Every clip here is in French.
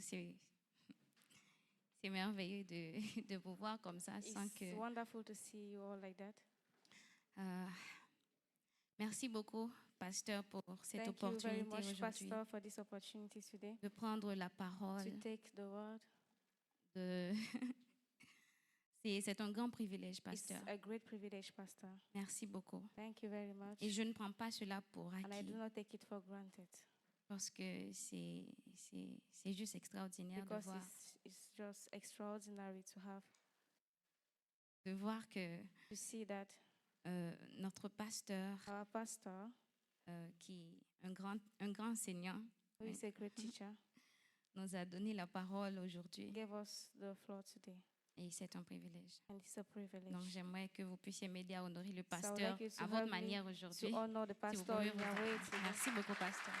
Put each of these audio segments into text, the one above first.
c'est merveilleux de vous voir comme ça sans It's que... wonderful to see you all like that. Merci beaucoup, pasteur, pour cette Thank you very opportunité much, aujourd'hui Pastor, for this opportunity today de prendre la to parole. take the word. C'est un grand privilège, It's pasteur. a great privilege, Pastor. Merci beaucoup. Thank you very much. Et je ne prends pas cela pour And I do acquis not take it for granted parce que c'est juste extraordinaire because it's just extraordinary de voir que to see that notre pasteur, our pastor, qui est un grand enseignant, who is a great teacher, nous a donné la parole aujourd'hui. gave us the floor today. Et c'est un privilège. And it's a privilege. Donc, j'aimerais que vous puissiez m'aider à honorer le So I would pasteur like you to à votre help me manière aujourd'hui. to honor the Si vous pastor pouvez in your way vous... today. Merci beaucoup, pasteur.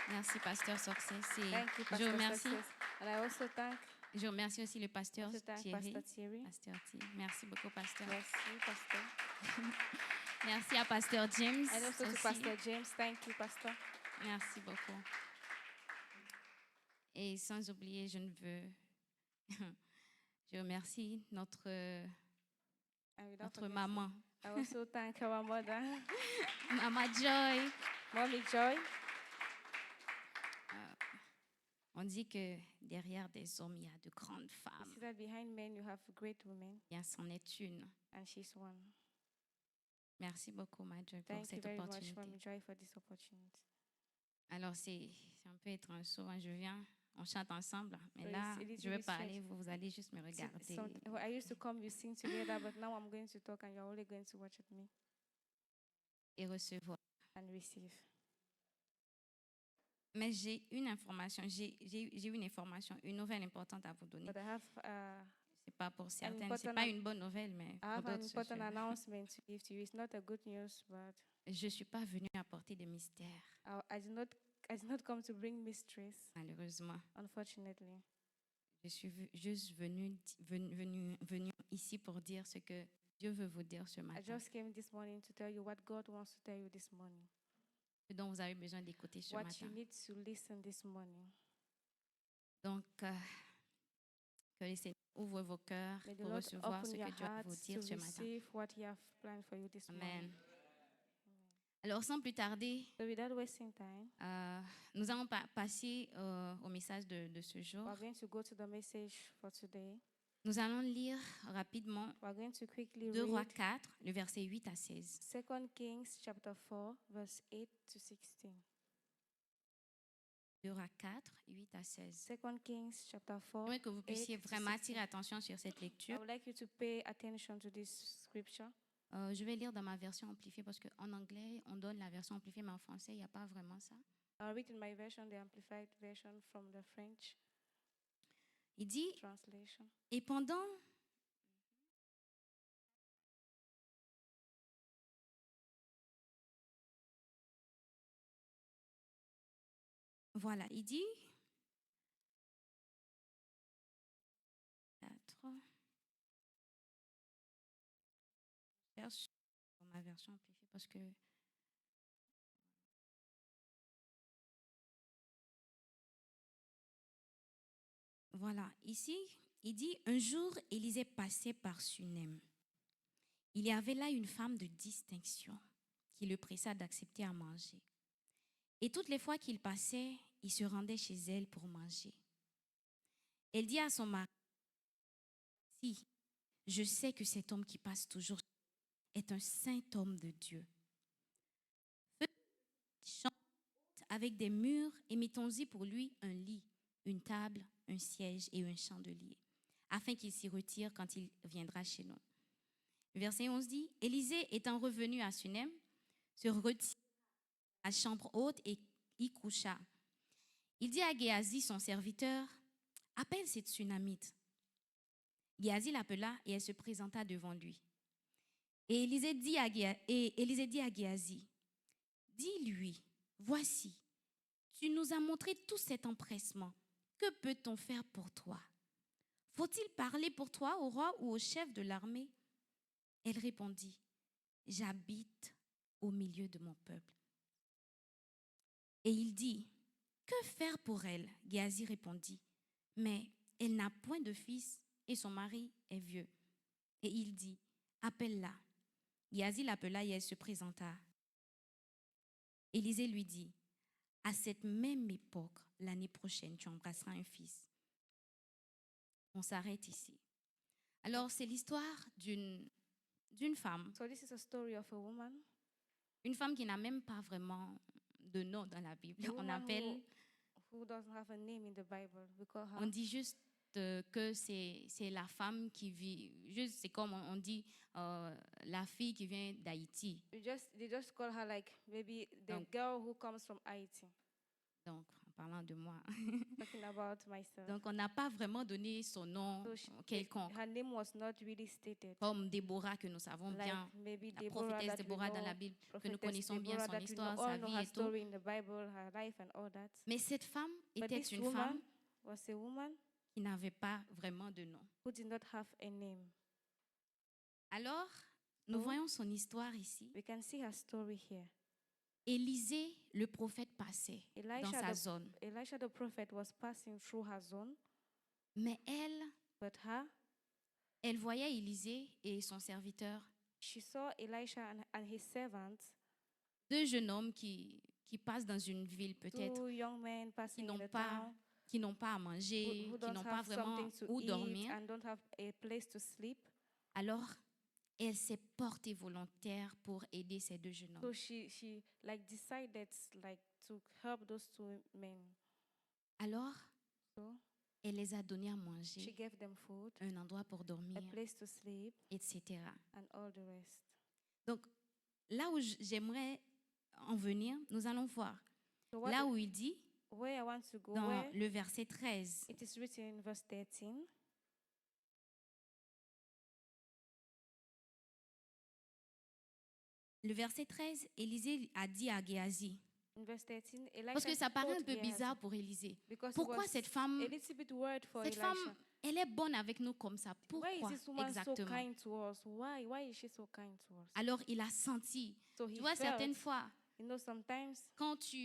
Merci, pasteur Succès. Thank you, Je Pastor remercie. Success. And I also thank Je remercie aussi le pasteur Thierry. Pastor Thierry. Pasteur Thierry. Merci beaucoup, pasteur. Merci, Pastor. Merci à pasteur James. And also to aussi. Pastor James. Thank you, Pastor. Merci beaucoup. Et sans oublier, je ne veux... Je remercie notre maman. I also thank our mother, Maman Joy. Mommy Joy. On dit que derrière des hommes, il y a de grandes You femmes. see that behind men you have great women, Bien, c'en est une. and she's one. Merci beaucoup, Ma Joy, pour Thank you cette very much, opportunité. Mommy Joy, for this opportunity. Alors, c'est un peu étrange. Souvent, je viens, on chante ensemble, mais So là, it is je vais really parler, strange. vous allez juste me regarder I used to come, you sing together, but now I'm going to talk, and you're only going to watch at me et recevoir. and receive. Mais j'ai une information, j'ai une information, une nouvelle importante à vous donner. But I have C'est pas pour certaines, c'est important pas une bonne nouvelle, mais I pour have an d'autres, important announcement to give to you. It's not a good news, but je suis pas venue apporter des mystères, I did not come to bring mysteries, malheureusement. unfortunately. Je suis juste venue ici pour dire ce que Dieu veut vous dire ce I matin, just came this morning to tell you what God wants to tell you this morning, ce dont vous avez besoin d'écouter ce what matin. you need to listen this morning. Donc, que le Seigneur ouvre vos cœurs May the pour Lord recevoir open ce your que Dieu a à vous hearts dire to ce matin. receive what He has planned for you this Amen. morning. Alors, sans plus tarder, So without wasting time, nous allons passer au message de ce jour. we're going to go to the message for today. Nous allons lire rapidement We're going to quickly 2 Rois read 4, le verset 8 à 16. 2 Kings chapter 4, verse 8 to 16. 2 Rois 4, 8 à 16. 2 Kings chapter 4, J'aimerais que vous 8 puissiez to vraiment 16. attirer attention sur cette I lecture. would like you to pay attention to this scripture. Je vais lire dans ma version amplifiée parce qu'en anglais, on donne la version amplifiée, mais en français, il n'y a pas vraiment ça. I'll read in my version, the amplified version from the French Il dit, translation. et pendant... Voilà, il dit... 4. Je cherche dans ma version amplifiée parce que... Voilà, ici, il dit, un jour, Élisée passait par Sunem. Il y avait là une femme de distinction qui le pressa d'accepter à manger. Et toutes les fois qu'il passait, il se rendait chez elle pour manger. Elle dit à son mari, si, je sais que cet homme qui passe toujours est un saint homme de Dieu. Chante avec des murs et mettons-y pour lui un lit, une table, un siège et un chandelier, afin qu'il s'y retire quand il viendra chez nous. Verset 11 dit, Élisée étant revenu à Sunem, se retira à la chambre haute et y coucha. Il dit à Géasi, son serviteur, appelle cette Sunamite. Géasi l'appela et elle se présenta devant lui. Et Élisée dit à Géasi, dis-lui, voici, tu nous as montré tout cet empressement. Que peut-on faire pour toi? Faut-il parler pour toi au roi ou au chef de l'armée? Elle répondit, j'habite au milieu de mon peuple. Et il dit, Que faire pour elle? Géasi répondit, mais elle n'a point de fils et son mari est vieux. Et il dit, appelle-la. Géasi l'appela et elle se présenta. Élisée lui dit, à cette même époque, l'année prochaine, tu embrasseras un fils. On s'arrête ici. Alors, c'est l'histoire d'une femme, So this is a story of a woman. une femme qui n'a même pas vraiment de nom dans la Bible. A On woman appelle, who doesn't have a name in the Bible. We call her. on dit juste que c'est la femme qui vit, juste c'est comme on dit la fille qui vient d'Haïti. They just call her like maybe the Donc- girl who comes from Haiti. Donc, en parlant de moi. Talking about myself. Donc, on n'a pas vraiment donné son nom So quelconque, her name was not really stated. comme Déborah que nous savons Like bien, maybe la Deborah prophétesse that we Déborah dans know, la Bible, que nous prophetess connaissons bien Deborah son that we histoire, all sa know vie her et tout. story in the Bible, her life and all that. Mais cette femme But était this une woman femme was a woman qui n'avait pas vraiment de nom. who did not have a name. Alors, nous So, voyons son histoire ici. We can see her story here. Élisée, le prophète, passait dans Elisha sa the, zone. Elisha the prophet was passing through her zone, Mais elle, but elle voyait Élisée et son serviteur, she saw Elisha and his servants, deux jeunes hommes qui passent dans une ville peut-être, two young men qui passing in n'ont the pas, town, qui n'ont pas à manger, who qui don't n'ont pas have vraiment something to où eat dormir. and don't have a place to sleep. Alors, elle s'est portée volontaire pour aider ces deux jeunes So hommes. she like decided like to help those two men. Alors, So elle les a donnés à she manger, gave them food, un endroit pour a dormir, place to sleep, etc. and all the rest. Donc, là où j'aimerais en venir, nous allons voir. So what Là où il dit, where I want to go, dans where le verset 13, it is written in verse 13. le verset 13, Élisée a dit à Géasi, In verse 13, Elisha parce que ça paraît un told peu Gehazi, bizarre pour Élisée. because it Pourquoi was cette femme, a little bit weird for cette Elisha. femme, elle est bonne avec nous comme ça? Why is Pourquoi this woman so exactement? kind to us? Why is she so kind to us? Alors il a senti. So Tu he vois, felt, certaines fois, you know, sometimes quand tu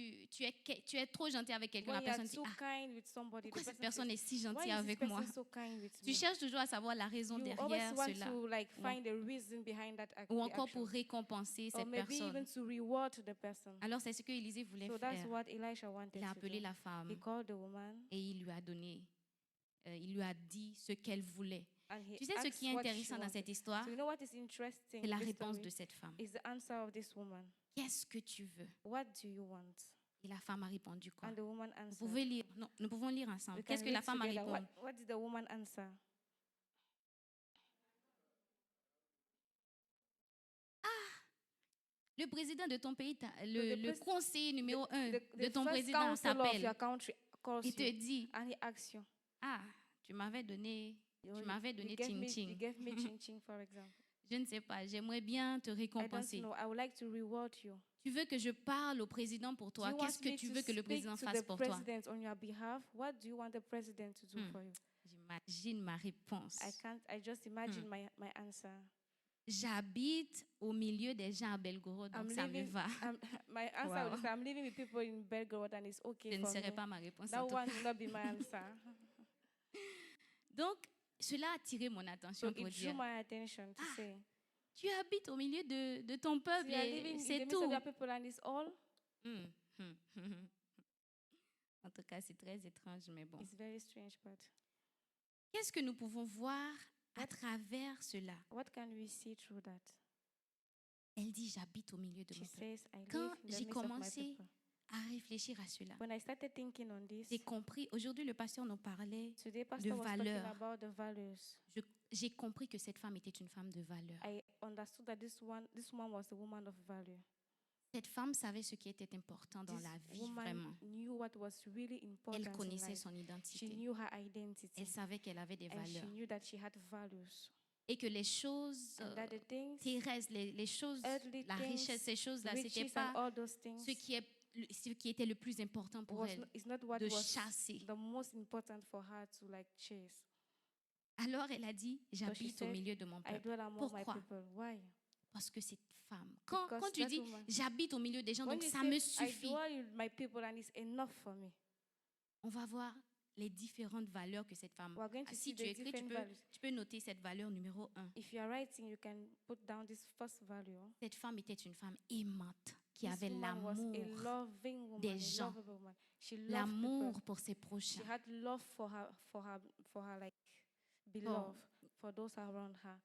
es trop gentil avec quelqu'un, la when you are personne dit, too ah, kind with somebody, pourquoi the cette person personne says, est si why gentille is this avec moi? person so kind with Tu me? cherches toujours à savoir la raison You always derrière want cela, to like Ou- find a reason behind that ou encore action. pour récompenser Or cette maybe even personne. to reward the person. Alors c'est ce que Élisée voulait So that's faire. what Elisha wanted Il a to appelé do. la He femme called the woman et il lui a donné, il lui a dit ce qu'elle voulait. and he Tu sais ce asked qui est what she intéressant dans wanted. cette histoire? So you know what is interesting C'est la in this réponse story de cette femme. is the answer of this woman. Qu'est-ce que tu veux? What do you want? Et la femme a répondu quoi? And the woman Vous answered. pouvez lire. Non, nous pouvons lire ensemble. We can Qu'est-ce que la read femme a together. répondu? What did the woman answer? Le président de ton pays, the le pres- conseiller numéro 1 de The ton first président counselor of t'appelle your country calls et te you dit, and he asks you. ah, tu m'avais donné You gave me chin-chin, for example. Je ne sais pas, j'aimerais bien te I don't récompenser. know. I would like to reward you. Tu veux que je parle au président pour Do toi? you Qu'est-ce want que me tu to veux que le speak président to fasse the pour toi? president on your behalf? What do you want the president to do for you? J'imagine ma réponse. I just imagine my answer. J'habite au milieu des gens à Belgorod, donc ça me va. My answer Wow. would be, I'm living with people in Belgrade and it's okay Ce ne for serait me. pas ma réponse. That en tout one cas. will not be my answer. Donc, cela a attiré mon attention So pour it drew dire, my attention to say, tu habites au milieu de ton so peuple you are et living in the c'est midst tout. of your people and it's all. En tout cas, c'est très étrange, mais bon. It's very strange, but Qu'est-ce que nous pouvons voir à travers cela? what can we see through that? Elle dit, j'habite au milieu de She mon peuple. says, I Quand live in the j'ai midst of my commencé people. à réfléchir à cela, When I started thinking on this, j'ai compris, aujourd'hui le pasteur nous parlait, today Pastor was valeurs. talking about the values. j'ai compris que cette femme était une femme de valeur. I understood that this woman was a woman of value. Cette femme savait ce qui était important dans This la vie, woman vraiment. knew what was really important Elle in connaissait life. son She identité. knew her identity. Elle savait qu'elle avait des And she valeurs. knew that she had values. Et que les choses And that the things, terrestres, les choses, earthly la things, richesse, ces choses-là, c'était riches and pas all those things, ce qui était le plus important pour elle, is not what de was chasser. the most important for her to like chase. Alors elle a dit, j'habite au said, milieu de mon I peuple. dwell among my Pourquoi? people. Why? Parce que cette femme, quand Because tu that dis, woman- j'habite au milieu des gens, When donc you ça say, me I suffit. dwell with my people and it's enough for me. on va voir les différentes valeurs que cette femme We are going a. to Si see tu the écris, different values. tu peux noter cette valeur numéro 1. If you are writing, you can put down this first value. Cette femme était une femme aimante, qui This avait woman was a l'amour, loving woman, des a gens. lovable woman. She loved l'amour people. pour ses She prochains. had love for her like beloved, for those around her.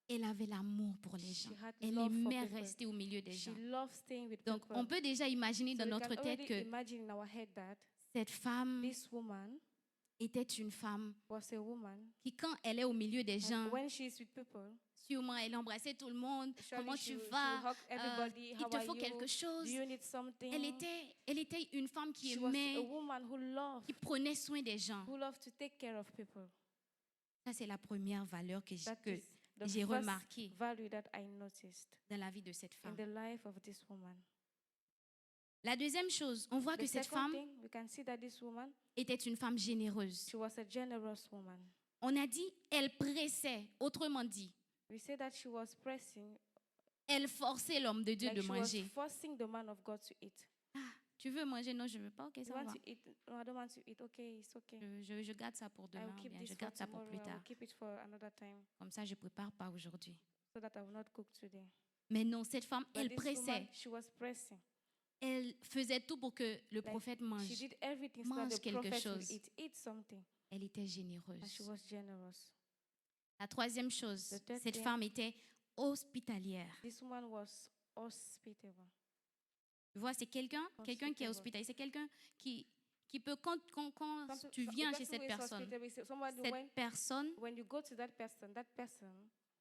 Elle avait l'amour pour les She gens. had Elle love for aimait people. rester au milieu des She gens. loved staying with Donc, people. on peut déjà imaginer dans So we notre can tête already que imagine in our head that cette femme this woman était une femme was a woman, qui, quand elle est au milieu des gens, and when she's with people, sûrement elle embrassait tout le monde. surely Comment she tu will vas? hug everybody. Il How te are faut you? quelque Do chose. you need something? Elle était une femme qui She was a aimait, woman who loved, qui prenait soin des gens. who loved to take care of people. Ça, c'est la première valeur que That is the j'ai first remarquée value that I noticed dans la vie de cette in femme. the life of this woman. La deuxième chose, on voit The que cette second femme thing, we can see that this woman, était une femme généreuse. she was a generous woman. On a dit, elle pressait, autrement dit, We say that she was pressing, elle forçait l'homme de Dieu like de she was manger. forcing the man of God to eat. Ah, tu veux manger? Non, je ne veux pas. Ok, You ça want va. to eat? No, I don't want to eat. Okay, it's okay. Je garde ça pour I will demain, ou keep bien this je for garde ça pour tomorrow. plus I will tard. keep it for another time, Comme ça, je ne prépare pas aujourd'hui. so that I will not cook today. Mais non, cette femme, But elle this pressait. woman, she was pressing. Elle faisait tout pour que le Like, prophète She mange. did everything so Mange that the quelque prophet would chose. eat something. Elle était And she généreuse. was generous. La troisième chose, The third cette thing- femme était hospitalière. This woman was hospitable. Tu vois, c'est quelqu'un qui est Hospitable. hospitalier. C'est quelqu'un qui peut, quand tu viens chez cette personne, When you go to that person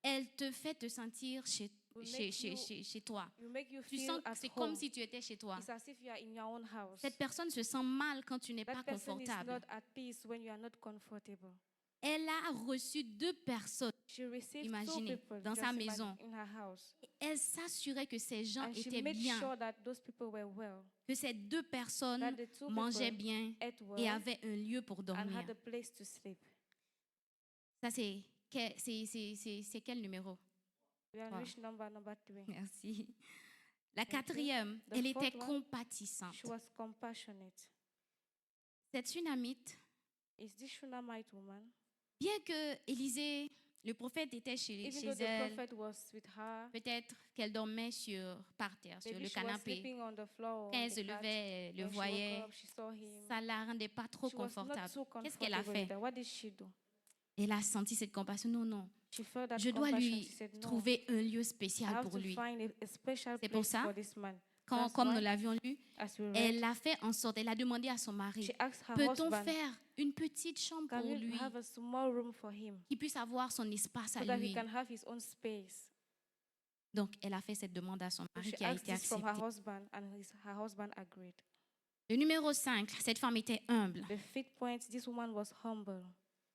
elle te fait te sentir chez will make toi. you make you Tu feel sens que at c'est comme home. si tu étais chez toi. It's as if you are in your own house. Cette personne se sent mal quand tu n'es That pas person is confortable. not at peace when you are not comfortable. Elle a reçu 2 personnes. She received Imaginez, 2 people dans sa just imagine, maison. in her house. Elle s'assurait que ces gens And she étaient made bien, sure that those people were well, que ces 2 personnes that the 2 mangeaient people bien ate et well avaient un lieu pour and dormir. had a place to sleep. Ça, c'est quel numéro? We are on Wow. which number 3. Merci. La Thank you. quatrième, The elle était fourth one, compatissante. She was compassionate. Cette Sunamite, Is this Shunammite woman? bien que Élisée, le prophète était chez Even though the elle, prophet was with her, peut-être qu'elle dormait par terre, sur maybe le she was canapé. sleeping on the floor. Quand on elle the se couch. levait, elle le When she voyait, woke up, she saw him. ça ne la rendait pas trop She was not confortable. so Qu'est-ce qu'elle a comfortable with fait? that. What did she do? Elle a senti cette compassion. Non, non, She felt that je dois compassion. lui She said, no, trouver un lieu I spécial have pour to lui. find a special C'est pour place ça, for this man. That's Comme why, nous l'avions lu, as we read, elle a fait en sorte, elle a demandé à son mari, she asked her peut-on husband, faire une petite chambre can pour we lui, have a small room for him qu'il puisse avoir son espace so à that he lui. can have his own space? Donc, elle a fait cette demande à son So mari she qui a asked été this from her acceptée. husband, and her husband agreed. Le numéro 5, cette femme était humble. The 5th point, this woman was humble.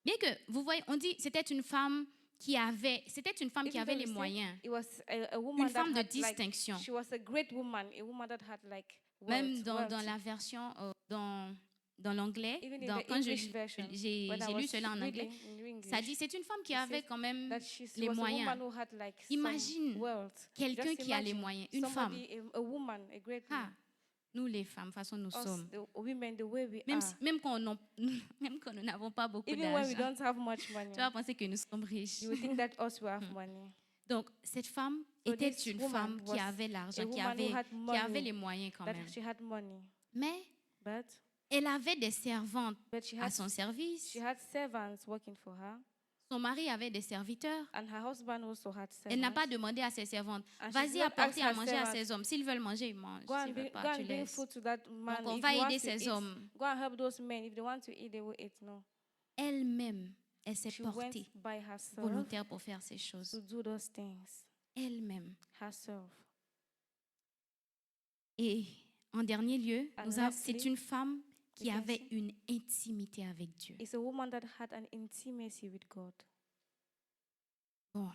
Bien que, vous voyez, on dit c'était une femme qui avait Even though les we say moyens, it was a woman une femme de that had, like, distinction. she was a great woman, a woman that had like Même wealth, dans wealth. la version, dans l'anglais, Even in the quand English version, j'ai when I lu was cela en anglais, reading in English, ça dit c'est une femme qui it avait says quand même that she les was a moyens. woman who had like Imagine some wealth. quelqu'un Just qui a les imagine moyens, une femme. somebody, a woman, a great Ah, woman. nous les femmes, de toute façon nous Us, sommes. the women, the way we Même, are. même quand même quand nous n'avons pas beaucoup Even when we d'argent, don't have much money, tu vas penser que nous sommes riches. you would think that us we have money. Donc, cette femme So était this une woman femme qui was avait a l'argent, qui woman who had avait money, les moyens quand That même. she had money, Mais but elle avait des servantes she à had son service. she had servants working for her, Son mari avait des serviteurs. and her husband also had servants. Elle n'a pas demandé à ses servantes, And she vas-y did not apporter ask à her manger à servants, ces hommes. S'ils veulent manger, ils mangent. Go and S'ils ne veulent bring, pas, go tu and bring laisses. food to that man. Donc, on If va you want aider to ces eat, hommes. go and help those men. If they want to eat, they will eat. No. Elle-même, elle s'est She went portée by herself volontaire pour faire ces choses. to do those things. Elle-même. Herself. Et en dernier lieu, And c'est lastly, une femme qui we can avait see- une intimité avec Dieu. It's a woman that had an intimacy with God. Bon,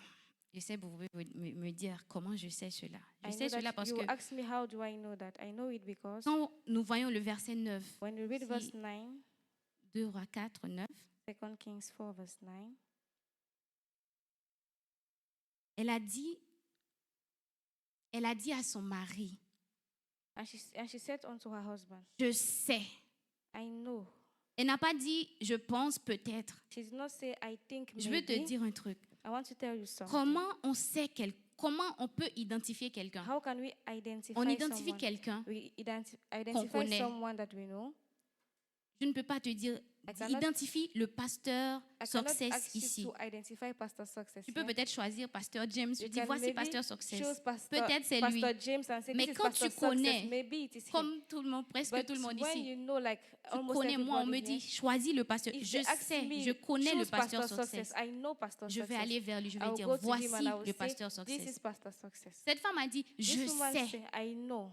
je sais, vous pouvez me dire comment je sais cela. Je I sais know cela that parce you que ask me how do I know that? I know it because quand nous voyons le verset 9, when you read Si- verse 9, 2 Rois 4, 9, 2 Kings 4 verse 9, elle a dit à son mari, and she said unto her husband, je sais, I know Elle n'a pas dit « je pense peut-être She did not say, I think ». Je veux te maybe. dire un truc. I want to tell you something. Comment on peut identifier quelqu'un? How can we identify On identifie someone? quelqu'un. We identify connaît. someone that we know. Je ne peux pas te dire, cannot- identifie le pasteur I cannot Success ask you ici. to identify Pastor Success. Tu peux here. peut-être choisir pasteur James. Tu You dis, can voici maybe pasteur Success. choose Peut-être c'est lui. Pastor James and say, Mais this is quand Pastor tu connais, Success. Maybe it is him. Comme tout le monde, presque But tout le monde when ici, you know, like tu almost connais, moi, on me everybody dit, here, choisis le pasteur. if Je they ask sais, me, je connais le choose pasteur Success. I know Pastor Je vais Success. aller vers lui, je I vais will dire, go to him voici and I will le say, pasteur this is Success. Pastor Success. Cette femme a dit, je This woman sais, say, I know.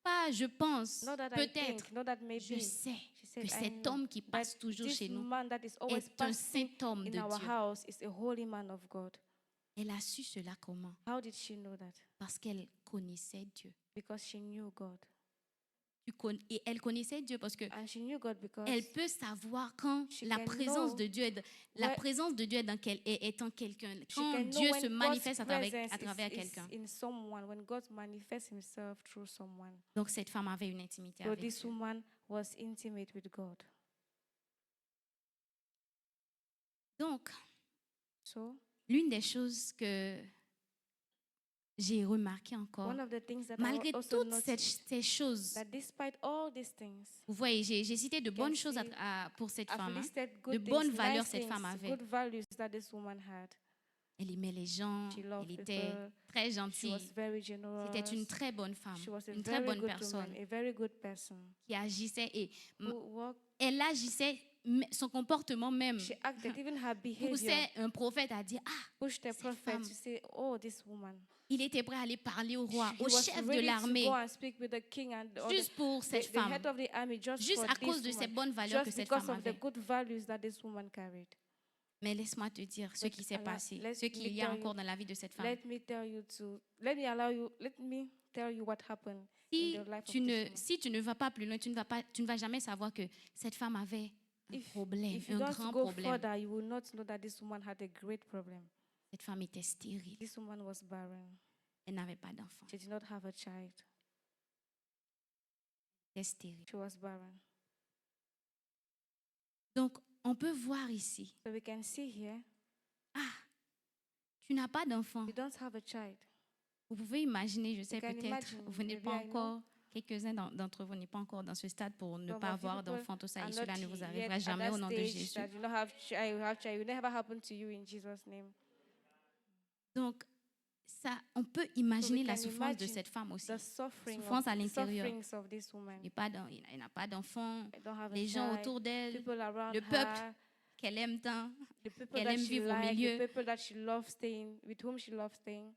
pas je pense, Not that I peut-être, think, not that maybe. je sais She said, que I cet know homme qui that passe toujours this chez nous man that is always est un passing saint homme in de our Dieu. house is a holy man of God. Elle a su cela comment? How did she know that? Parce qu'elle connaissait Dieu. Because she knew God. Et elle connaissait Dieu parce que And she knew God because elle peut savoir quand she la can présence know de Dieu la where- présence de Dieu est en quelqu'un, she quand can know Dieu when se God's manifeste à presence travers is quelqu'un. in someone, when God manifests himself through someone. Donc cette femme avait une intimité So avec this Dieu. woman was intimate with God. Donc So l'une des choses que j'ai remarqué encore, one of the things that malgré I also toutes noticed, ces choses, that despite all these things, vous voyez, j'ai cité de bonnes choses see, pour cette I've femme. listed De good bonnes things, valeurs nice cette femme things, avait. good values that this woman had. Elle aimait les gens, She loved elle était people. très She gentille. was very generous. C'était une très bonne femme, She was a une très very bonne good personne woman, a very good person. qui agissait et Who walked, elle agissait, son comportement même she acted, even her behavior poussait un prophète à dire, ah, pushed the cette prophet femme. to say, oh, this woman. Il était prêt à aller parler au roi, He au was chef de ready l'armée, to go and speak with the king and juste pour cette the head femme, of the army, just juste for à cause this de ces woman, bonnes valeurs que just cette because femme of the avait. good values that this woman carried. Mais laisse-moi te dire ce qui s'est passé, let ce me qu'il y a tell you- encore dans la vie de cette femme. Let me tell you what happened Si in the life of tu this ne, woman. si tu ne vas pas plus loin, tu ne vas jamais savoir que cette femme avait un problème, If you un don't grand go problème. further, you will not know that this woman had a great problem. Cette femme était stérile. This woman was barren. Elle n'avait pas d'enfant. She did not have a child. Elle était stérile. She was barren. Donc, on peut voir ici, So we can see here, tu n'as pas d'enfant. you don't have a child. Vous pouvez imaginer, je sais can peut-être, imagine, vous n'êtes maybe pas I know. encore, quelques-uns d'entre vous n'êtes pas encore dans ce stade pour ne Some pas of you avoir people d'enfant, tout ça, are et not cela ne vous yet arrivera at jamais that au nom de stage Jésus. that you don't have child, you have child. It will never happen to you in Jesus' name. Donc, ça, on peut imaginer la can souffrance de imagine cette femme aussi. The suffering Souffrance à the l'intérieur. sufferings of this woman. Elle n'a pas d'enfant, I don't have a les gens child. autour d'elle, People around le peuple her, qu'elle aime tant, the people qu'elle that aime she vivre au likes, milieu. the people that she loves staying, with whom she loves staying.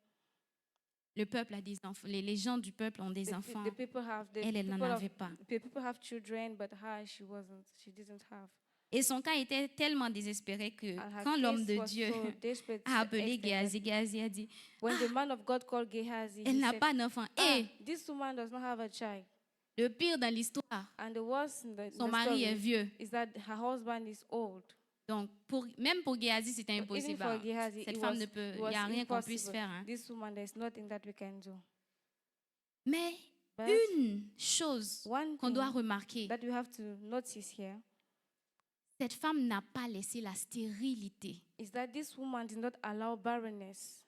Le peuple a des enfants, les gens du peuple ont des enfants. The people have the Elle n'en people avait pas. the people have children, but her she didn't have. Et son cas était tellement désespéré que And her quand l'homme case de was Dieu so desperate a appelé extent that Géhazi, Géhazi a dit, when the man of God called Gehazi, elle he n'a said, pas d'enfant. Et this woman does not have a child. le pire dans l'histoire, And the worst in the son mari est story vieux. is that her husband is old. Donc, même pour Géhazi, c'était Even impossible. for Gehazi, Cette it femme was- ne peut, it il was n'y a rien qu'on puisse impossible. faire. Hein. This woman, there's nothing that we can do. Mais But une chose one qu'on doit thing remarquer, that we have to notice here cette femme n'a pas laissé la stérilité is that this woman did not allow barrenness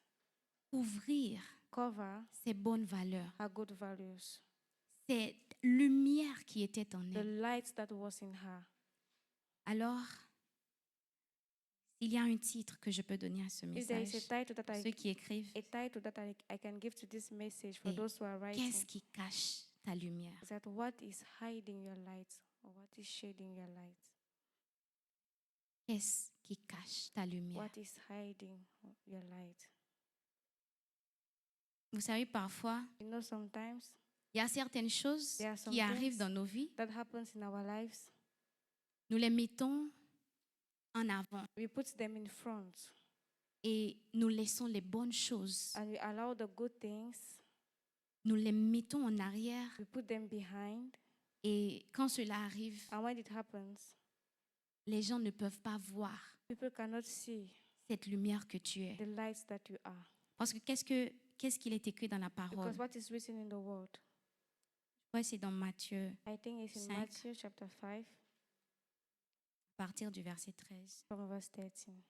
couvrir cover ses bonnes valeurs. her good values, Cette lumière qui était en the elle. light that was in her. Alors, il y a un titre que je peux donner à ce If there is a message. title that Ceux qui écrivent, I can give to this message for Et those who are writing, qu'est-ce qui cache ta lumière? is that what is hiding your light or what is shading your light? Qu'est-ce qui cache ta lumière? What is hiding your light? Vous savez, parfois, You know, sometimes il y a certaines choses there are some qui arrivent things dans nos vies. that happens in our lives. Nous les mettons en avant We put them in front et nous laissons les bonnes choses. and we allow the good things, Nous les mettons en arrière we put them behind. et quand cela arrive, And when it happens, les gens ne peuvent pas voir people cannot see cette lumière que tu es. the light that you are. Parce que qu'est-ce qu'il est écrit dans la parole? Because what is written in the word, Ouais, c'est dans Matthieu. I think it's in 5. Matthew chapter 5. partir du verset 13. from verse 13.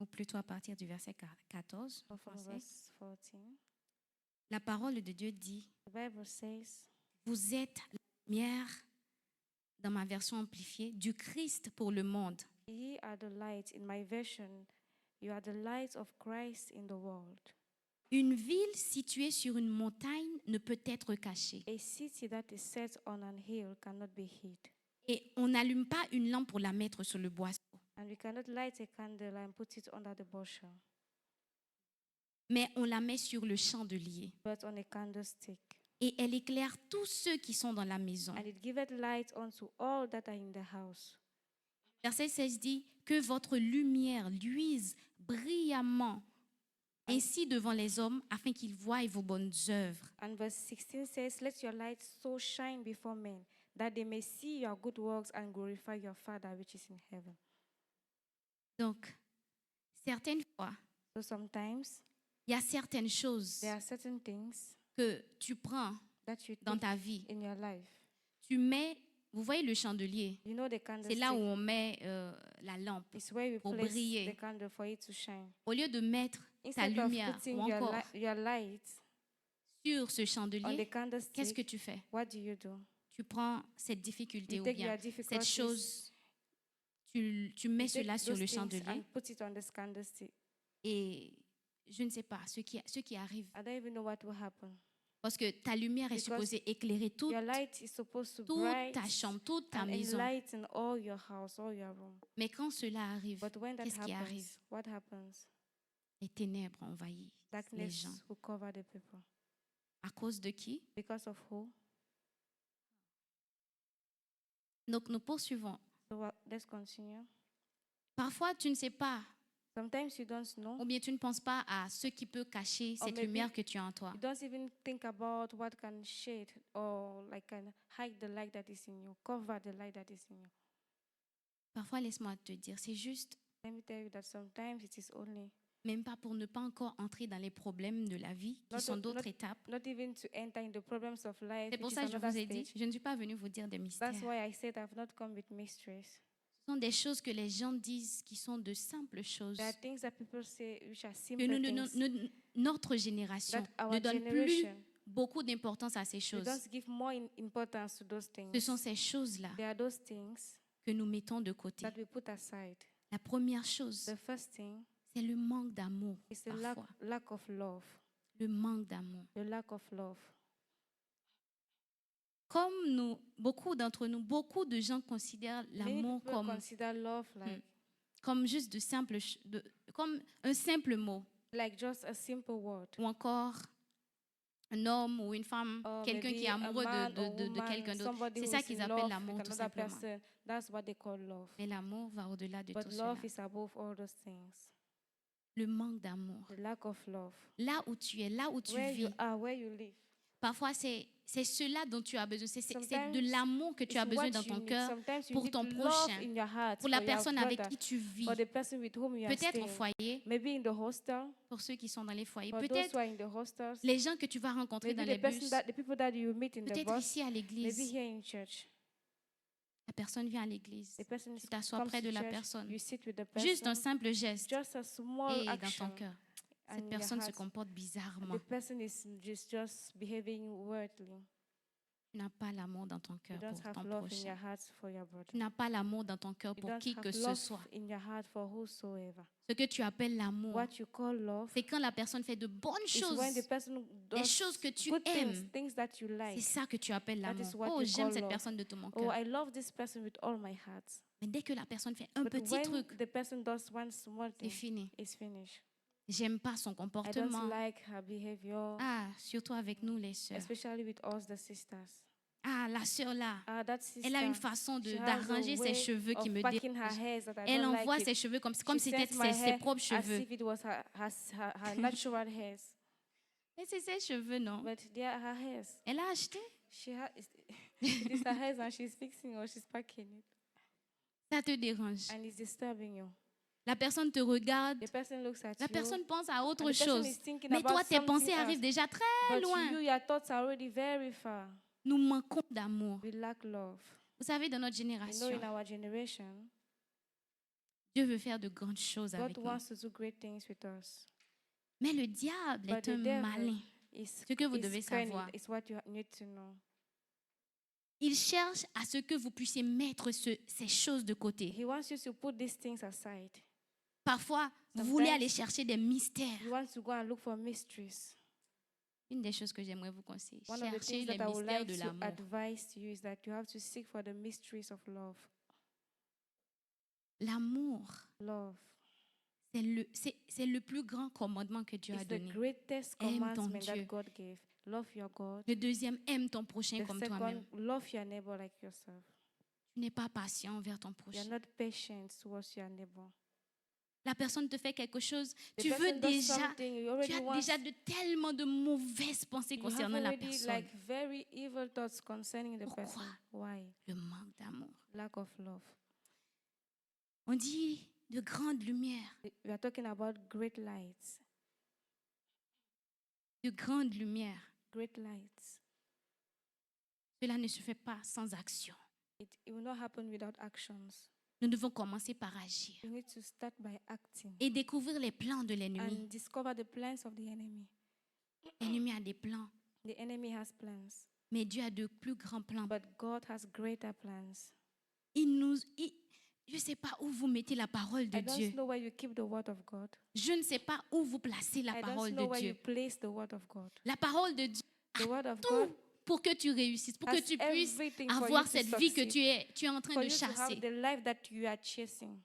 Ou plutôt à partir du verset 14. en Or from français. verse 14. La parole de Dieu dit, The Bible says, vous êtes la lumière, dans ma version amplifiée, du Christ pour le monde. Ye are the light. In my version, you are the light of Christ in the world. Une ville située sur une montagne ne peut être cachée. A city that is set on an hill cannot be hid. Et on n'allume pas une lampe pour la mettre sur le boisseau. And we cannot light a candle and put it under the bushel, Mais on la met sur le chandelier. but on a candlestick. Et elle éclaire tous ceux qui sont dans la maison. And it giveth light unto all that are in the house. Verset 16 dit que votre lumière luise brillamment ainsi devant les hommes afin qu'ils voient vos bonnes œuvres. And verse 16 says, let your light so shine before men, that they may see your good works and glorify your Father which is in heaven. Donc, certaines fois, So sometimes il y a certaines choses there are certain things que tu prends that you dans take ta vie. in your life. Tu mets, vous voyez le chandelier, You know the c'est candlestick là où on met la lampe. is where we pour place briller. the candle for it to shine. Au lieu de mettre ta Instead of lumière putting ou encore your light sur ce on the chandelier, qu'est-ce candlestick, que tu fais? what do you do? Tu prends cette difficulté You ou take bien your cette difficulties, chose, tu mets you take cela sur those le things chandelier and put it on this candlestick. et je ne sais pas ce qui arrive. I don't even know what will happen. Parce que ta lumière est Because supposée éclairer toute Your light is supposed to toute bright ta chambre, toute ta and maison. enlighten all your house, all your room. Mais quand cela arrive, But when that qu'est-ce qui arrive? happens, what happens? Les ténèbres envahissent les Darkness gens. will cover the people. À cause de qui? Because of who? Donc nous poursuivons. So let's continue. Parfois, tu ne sais pas, Sometimes you don't know. ou bien tu ne penses pas à ce qui peut cacher cette maybe lumière que tu as en toi. You don't even think about what can shade or like can hide the light that is in you, cover the light that is in you. Parfois, laisse-moi te dire, c'est juste, Let me tell you that sometimes it is only même pas pour ne pas encore entrer dans les problèmes de la vie, qui Not sont to- d'autres not- étapes. not even to enter in the problems of life. C'est pour Which ça is que je another vous ai dit, stage. je ne suis pas venue vous dire des mystères. That's why I said I've not come with mysteries. Ce sont des choses que les gens disent qui sont de simples choses. There are things that people say which are Que simple things. notre génération That our ne donne plus generation, beaucoup d'importance à ces we choses. don't give more importance to those things. Ce sont ces choses-là There are those things que nous mettons de côté. that we put aside. La première chose, The first thing c'est le manque d'amour. is the lack, Parfois, lack of love. le manque d'amour. The lack of love. Comme nous, beaucoup d'entre nous, beaucoup de gens considèrent Many l'amour people comme, consider love comme juste comme un simple mot, like just a simple word. ou encore un homme ou une femme, Or quelqu'un maybe qui est a amoureux man or de woman, quelqu'un d'autre. somebody C'est who ça is qu'ils in appellent love l'amour, with tout another simplement. person. That's what they call love. Mais l'amour va au-delà de But tout cela. love is above all those things. Le manque d'amour. The lack of love. Là où tu es, là où tu Where vis, you are, where you live. parfois c'est cela dont tu as besoin. C'est de Sometimes l'amour que tu as It's besoin what dans you ton need. cœur, Sometimes you pour need ton love prochain, in your heart, pour la for your personne avec brother, qui tu vis. for the person with whom you are Peut-être au staying. foyer, Maybe in the hostel, pour ceux qui sont dans les foyers. for those Peut-être who are in the hostels. les gens que tu vas rencontrer dans Maybe les bus. the people that you meet in the Peut-être bus. ici à Maybe l'église. here in church. La personne vient à l'église. The person Tu t'assois comes près to de la church, personne. you sit with the person. Juste un simple geste. Just a small Et dans action. ton cœur, and cette in your personne se heart, comporte The bizarrement. person is just behaving weirdly. Tu n'as pas l'amour dans ton You cœur don't pour have ton love in prochain. your heart for your brother. Tu n'as pas l'amour dans ton cœur You pour don't qui have que ce love soit. in your heart for whosoever. Ce que tu appelles l'amour, What you call love c'est quand la personne fait de bonnes is when the choses. person Les does choses que tu good aimes. things, things that you C'est like. ça que tu appelles That is l'amour. what Oh, you j'aime call cette love. personne de tout mon Oh, cœur. I love this person with all my heart. Mais dès que la personne fait un But petit when truc, the person does one small c'est thing, fini. it's finished. J'aime pas son I don't comportement. like her behavior, Ah, surtout avec nous les sœurs. especially with us, the sisters. Ah, la sœur là, That sister, elle a une façon she has a d'arranger ses way cheveux qui of me packing her dérangent. hairs that I Elle don't envoie like ses it. cheveux comme She c'était sends my ses hair propres as cheveux. if it was her natural hairs. Mais c'est ses cheveux, non? But they are her hairs. Elle a acheté. It is her hairs and she's fixing or she's packing it. Ça te dérange. And it's disturbing you. La personne te regarde. The person looks at La you. personne pense à And autre the person chose. is thinking Mais about toi, tes something pensées else. arrivent déjà très But loin. you, your thoughts are already very far. Nous manquons d'amour. We lack love. Vous savez, dans notre You know, génération, in our generation, Dieu veut faire de grandes choses God avec nous. wants to do great things with us. Mais le diable But est the un devil malin. Ce que vous devez savoir. It's what you need to know. Il cherche à ce que vous puissiez mettre ces choses de côté. He wants you to put these things aside. Parfois, vous voulez aller chercher des mystères. You want to go and look for mysteries. Une des choses que j'aimerais vous conseiller, One of the cherchez things les that I would mystères like de to l'amour. advise to you is that you have to seek for the mysteries of love. L'amour, Love. c'est le plus grand commandement que Dieu a It's the donné. greatest Aime ton commandment Dieu. that God gave. Love your God. Le deuxième, aime ton prochain The comme toi-même. second, love your neighbor like yourself. Tu n'es pas patient envers ton You're prochain. not patient towards your neighbor. La personne te fait quelque chose, The tu veux person does déjà, something, you tu already as want, déjà tellement de mauvaises pensées you have concernant la already personne. like very evil thoughts concerning the Pourquoi? person. Why? Le manque d'amour. Lack of love. On dit de grandes lumières, We are talking about great lights. de grandes lumières. Great lights. Cela ne se fait pas sans action. It will not happen without actions. Nous devons commencer par agir You need to start by acting et découvrir les plans de l'ennemi. and discover the plans of the enemy. L'ennemi a des plans, The enemy has plans, mais Dieu a de plus grands plans. but God has greater plans. Je ne sais pas où vous mettez la parole de I don't Dieu. know where you keep the word of God. Je ne sais pas où vous placez la I parole don't know de where you Dieu. place the word of God. La parole de Dieu The word of tout God pour que tu réussisses, pour que has tu puisses everything for you avoir to cette vie que succeed, tu es en train for de you to have chasser. the life that you are chasing.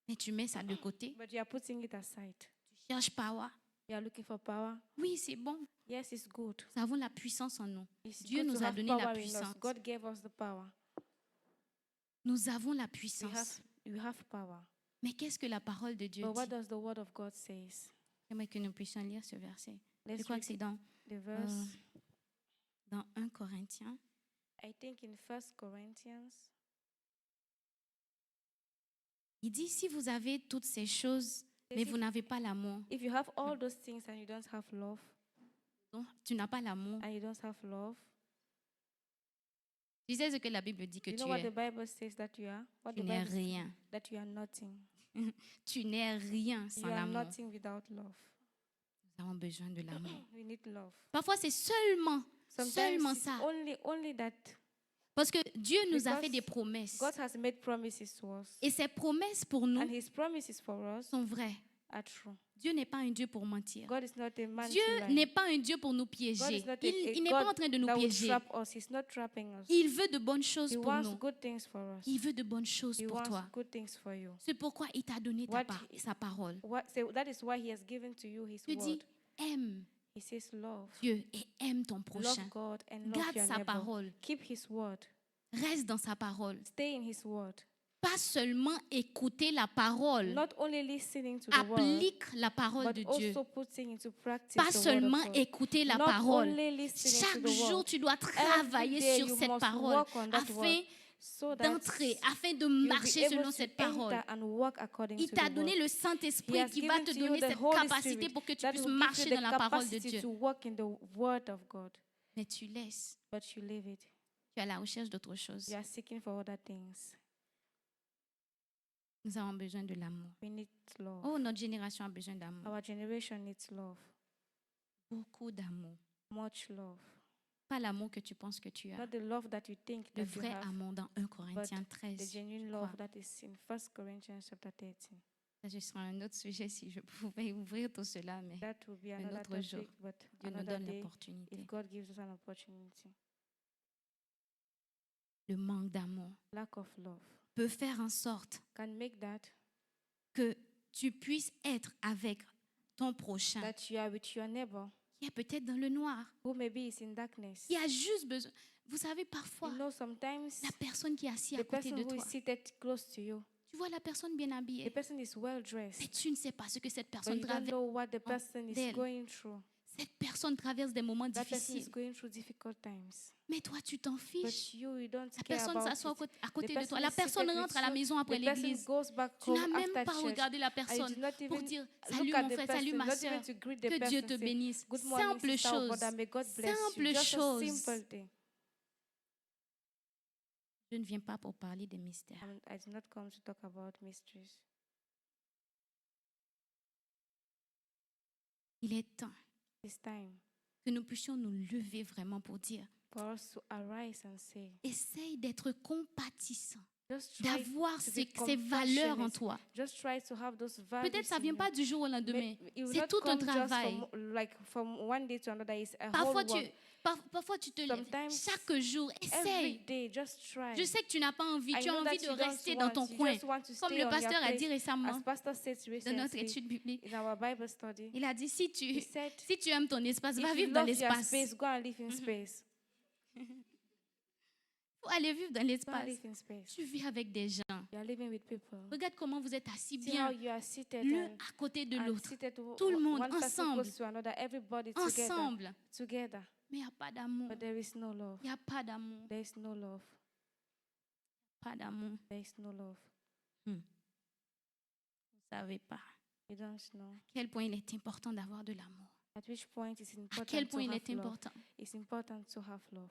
Mais tu mets ça de côté. But you are putting it aside. Tu cherches power. You are looking for power. Oui, c'est bon. Yes, it's good. Nous avons la puissance en nous. It's Dieu good nous to a have donné la power in us. puissance. God gave us the power. Nous avons la We puissance. have power. Mais qu'est-ce que la parole de Dieu But what dit? does the word of God says? J'aimerais que nous puissions lire ce verset. Je Let's crois read que c'est dans the verse. dans 1 Corinthiens. I think in 1 Corinthians. Il dit, si vous avez toutes ces choses, mais vous n'avez pas l'amour, If you have all those things and you don't have love, donc tu n'as pas l'amour. and you don't have love, Tu sais ce que la Bible dit que you tu know what es. the Bible says that you are? What Tu the n'es Bible says rien. that you are nothing. Tu n'es rien sans You are l'amour. nothing without love. Nous avons besoin de l'amour. We need love. Parfois, c'est seulement Sometimes it's ça. only that Parce que Dieu nous a Because fait des promesses. God has made promises to us. Et ces promesses pour nous And his promises for us sont vraies. are true. Dieu n'est pas un Dieu pour mentir. God is not a man Dieu to lie. n'est pas un Dieu pour nous God piéger. is not Il n'est God pas en train de nous that will piéger. trap us. He's not trapping us. Il veut de bonnes choses He pour wants nous. good things for us. Il veut de bonnes choses He pour wants toi. good things for you. C'est pourquoi il t'a donné sa parole. So that is why he has given to you his Il dit, word. aime He says love. Dieu et aime ton prochain. Love God and love Garde your sa neighbor. parole. Keep his word. Reste dans sa parole. Stay in his word. Pas seulement écouter la parole. Not only listening to the word, Applique la parole but de Dieu. also putting into practice Pas the word seulement of God. écouter la Not parole. only listening Chaque to the jour, word. tu dois Every travailler day sur you cette must parole work on that afin word so that d'entrer, afin de you'll be marcher able selon to cette parole. enter and walk according Il to t'a the donné word. le He Saint-Esprit has qui va given te to you donner the cette Holy capacité Spirit pour que tu that puisses will give marcher you dans the la parole de capacity Dieu. to walk in the word of God. Mais tu laisses. But you leave it. Tu es à la recherche d'autre chose. You are seeking for other things. Nous avons besoin de l'amour. We need love. Oh, notre génération a besoin d'amour. Our generation needs love. Beaucoup d'amour. Much love. Pas l'amour que tu penses que tu as. Not the love that you think Le that you vrai have, amour dans 1 Corinthiens the 13. genuine je love crois. that is in 1 Corinthians chapter 13. Ça, ce sera un autre sujet si je pouvais ouvrir tout cela, mais That will be un another autre jour. topic, but Dieu nous another donne day, l'opportunité. if God gives us an opportunity. Le manque d'amour Lack of love peut faire en sorte can make that que tu puisses être avec ton prochain you are with your neighbor qui est peut-être dans le noir, who maybe is in darkness. qui a juste besoin. Vous savez, parfois, You know, sometimes la personne qui est assise the à côté person de who is toi, seated close to you, tu vois la personne bien the habillée, person is well dressed, mais tu ne sais pas ce que cette but personne you don't traverse. know what the person is d'elle. going through. Cette personne traverse des moments That person is difficiles. going through difficult times. Mais toi, tu t'en But fiches. you don't La care personne about s'assoit it. à côté The de toi. person La is personne seated rentre with à la you. maison après The person l'église. goes back Tu home n'as même after pas church. regardé la And you personne do not pour even dire look salut at mon the frère, salut person, ma not soeur. even to greet the Que Dieu person, te say, bénisse. good morning, Simple sister or chose. brother, may God bless you. Simple Just a chose. simple thing. Je ne viens pas pour parler des mystères. I did not come to talk about mysteries. Il est temps It's time que nous puissions nous lever vraiment pour dire for us to arise and say, essaye d'être compatissant, just try d'avoir to ces be valeurs en compassionate. toi. Just try to have those values. Peut-être ça ne in vient you. pas du jour au lendemain. It will C'est not tout un come just travail. from one day to another. It's a Parfois whole work. parfois tu te lèves. Sometimes, Chaque jour, Every essaye. day, just try. Je sais que tu n'as pas envie. I Tu as know envie that de you don't rester dans ton want, you coin. just want to Comme stay le on your pasteur a place. dit récemment As Pastor said dans notre recently étude biblique. in our Bible study, Il a dit, si he said, tu aimes ton espace, if va you vivre dans love your l'espace. space, go and live in space. Il faut aller vivre dans Go and l'espace. live in space. Tu vis avec des gens. You are living with people. Regarde comment vous êtes assis See bien, how you are seated l'un and, à côté de and l'autre. seated Tout le monde, one person ensemble. close to another, everybody together. Ensemble. Together. Mais il n'y a pas d'amour. But there is no love. Il n'y a pas d'amour. There is no love. Pas d'amour. There is no love. Vous ne savez pas You don't know à quel point il est important d'avoir de l'amour. at which point it's À important quel point to il have est love. important. It's important to have love.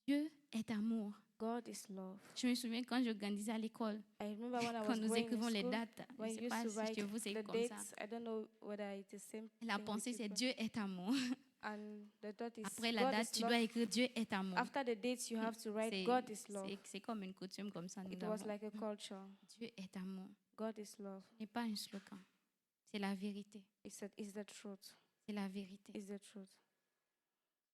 Dieu est amour. God is love. Je me souviens quand je grandissais à l'école, I remember when I quand was nous going écrivons in les school, dates. Je ne when sais you pas used to si write chez vous c'est the comme ça. dates, I don't know whether it's the same La thing with pensée c'est people. Dieu est amour. And the thought is Après la God date, is tu love. dois écrire Dieu est amour. After the dates, you have to write C'est- God is love. C'est comme une coutume comme ça. Nous It was avons. like a culture. Dieu est amour. God is love. Ce n'est pas un slogan. C'est la vérité. It's the truth. C'est la vérité. It's the truth.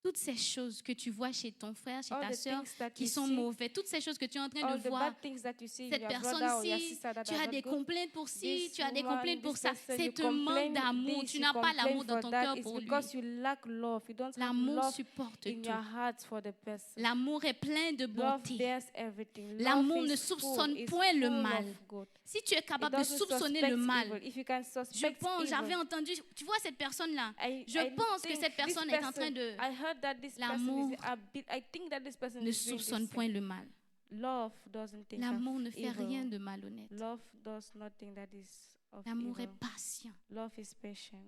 Toutes ces choses que tu vois chez ton frère, chez All ta the sœur, things that qui you sont see, mauvais, toutes ces choses que tu es en train all de the voir, bad things that you see in cette your brother or your personne-ci, sister that tu are as not des good, complaintes pour ci, this tu as des woman, complaintes pour this ça. person, you C'est un manque complain d'amour. this, Tu you n'as pas complain l'amour dans for ton that. cœur It's pour lui. because you lack love. You don't have L'amour love supporte in tout. your heart for the person. L'amour est plein de Love bonté. bears everything. L'amour Love ne is soupçonne full point le of mal. good. Si tu es It capable de doesn't soupçonner suspect le mal, evil. If you can je suspect pense, j'avais evil, entendu, tu vois cette personne-là, I je pense que think cette this personne est en train person- de I heard that this person l'amour is a bit, I think that this person ne is doing this soupçonne thing. point le mal. Love doesn't think L'amour of ne fait evil. rien de malhonnête. Love does not think that is of L'amour est evil. patient. Love is patient.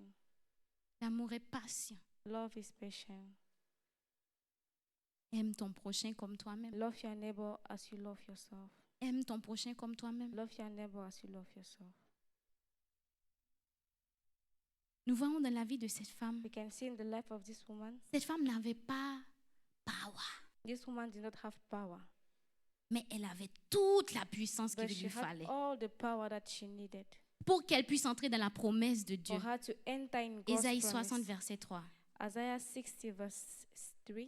L'amour est patient. Love is patient. Aime ton prochain comme toi-même. Love your neighbor as you love yourself. Aime ton prochain comme toi-même. Love your neighbor as you love yourself. Nous voyons dans la vie de cette femme, We can see in the life of this woman, cette femme n'avait pas power, this woman did not have power, mais elle avait toute la puissance qu'il but she lui had fallait all the power that she needed pour qu'elle puisse entrer dans la promesse de Dieu. for her to enter in God's Ésaïe promise. 60, verset 3. Isaiah 60 verse 3.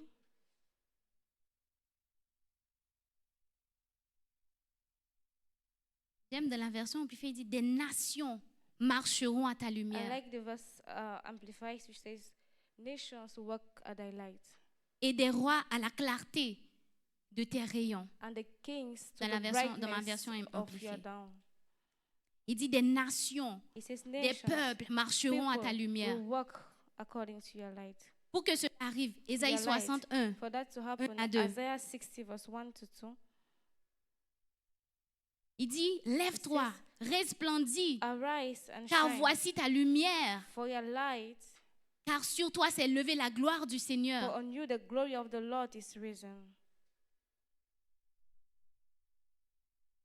J'aime dans la version amplifiée, il dit des nations marcheront à ta I lumière like the verse amplified which says, nations walk at thy light, et des rois à la clarté de tes rayons. and the kings to Dans the ma version brightness of amplifiée. your dawn. Il dit des nations, It says des nations, peuples marcheront à ta people lumière. will walk according to your light. Pour que cela arrive, Ésaïe Your light. 61, For that to happen, à 2. Isaiah 60 verse 1 to 2. il dit, lève-toi, resplendis, Arise and car shine, voici ta lumière, for your light, car sur toi s'est levée la gloire du for Seigneur. on you the glory of the Lord is risen.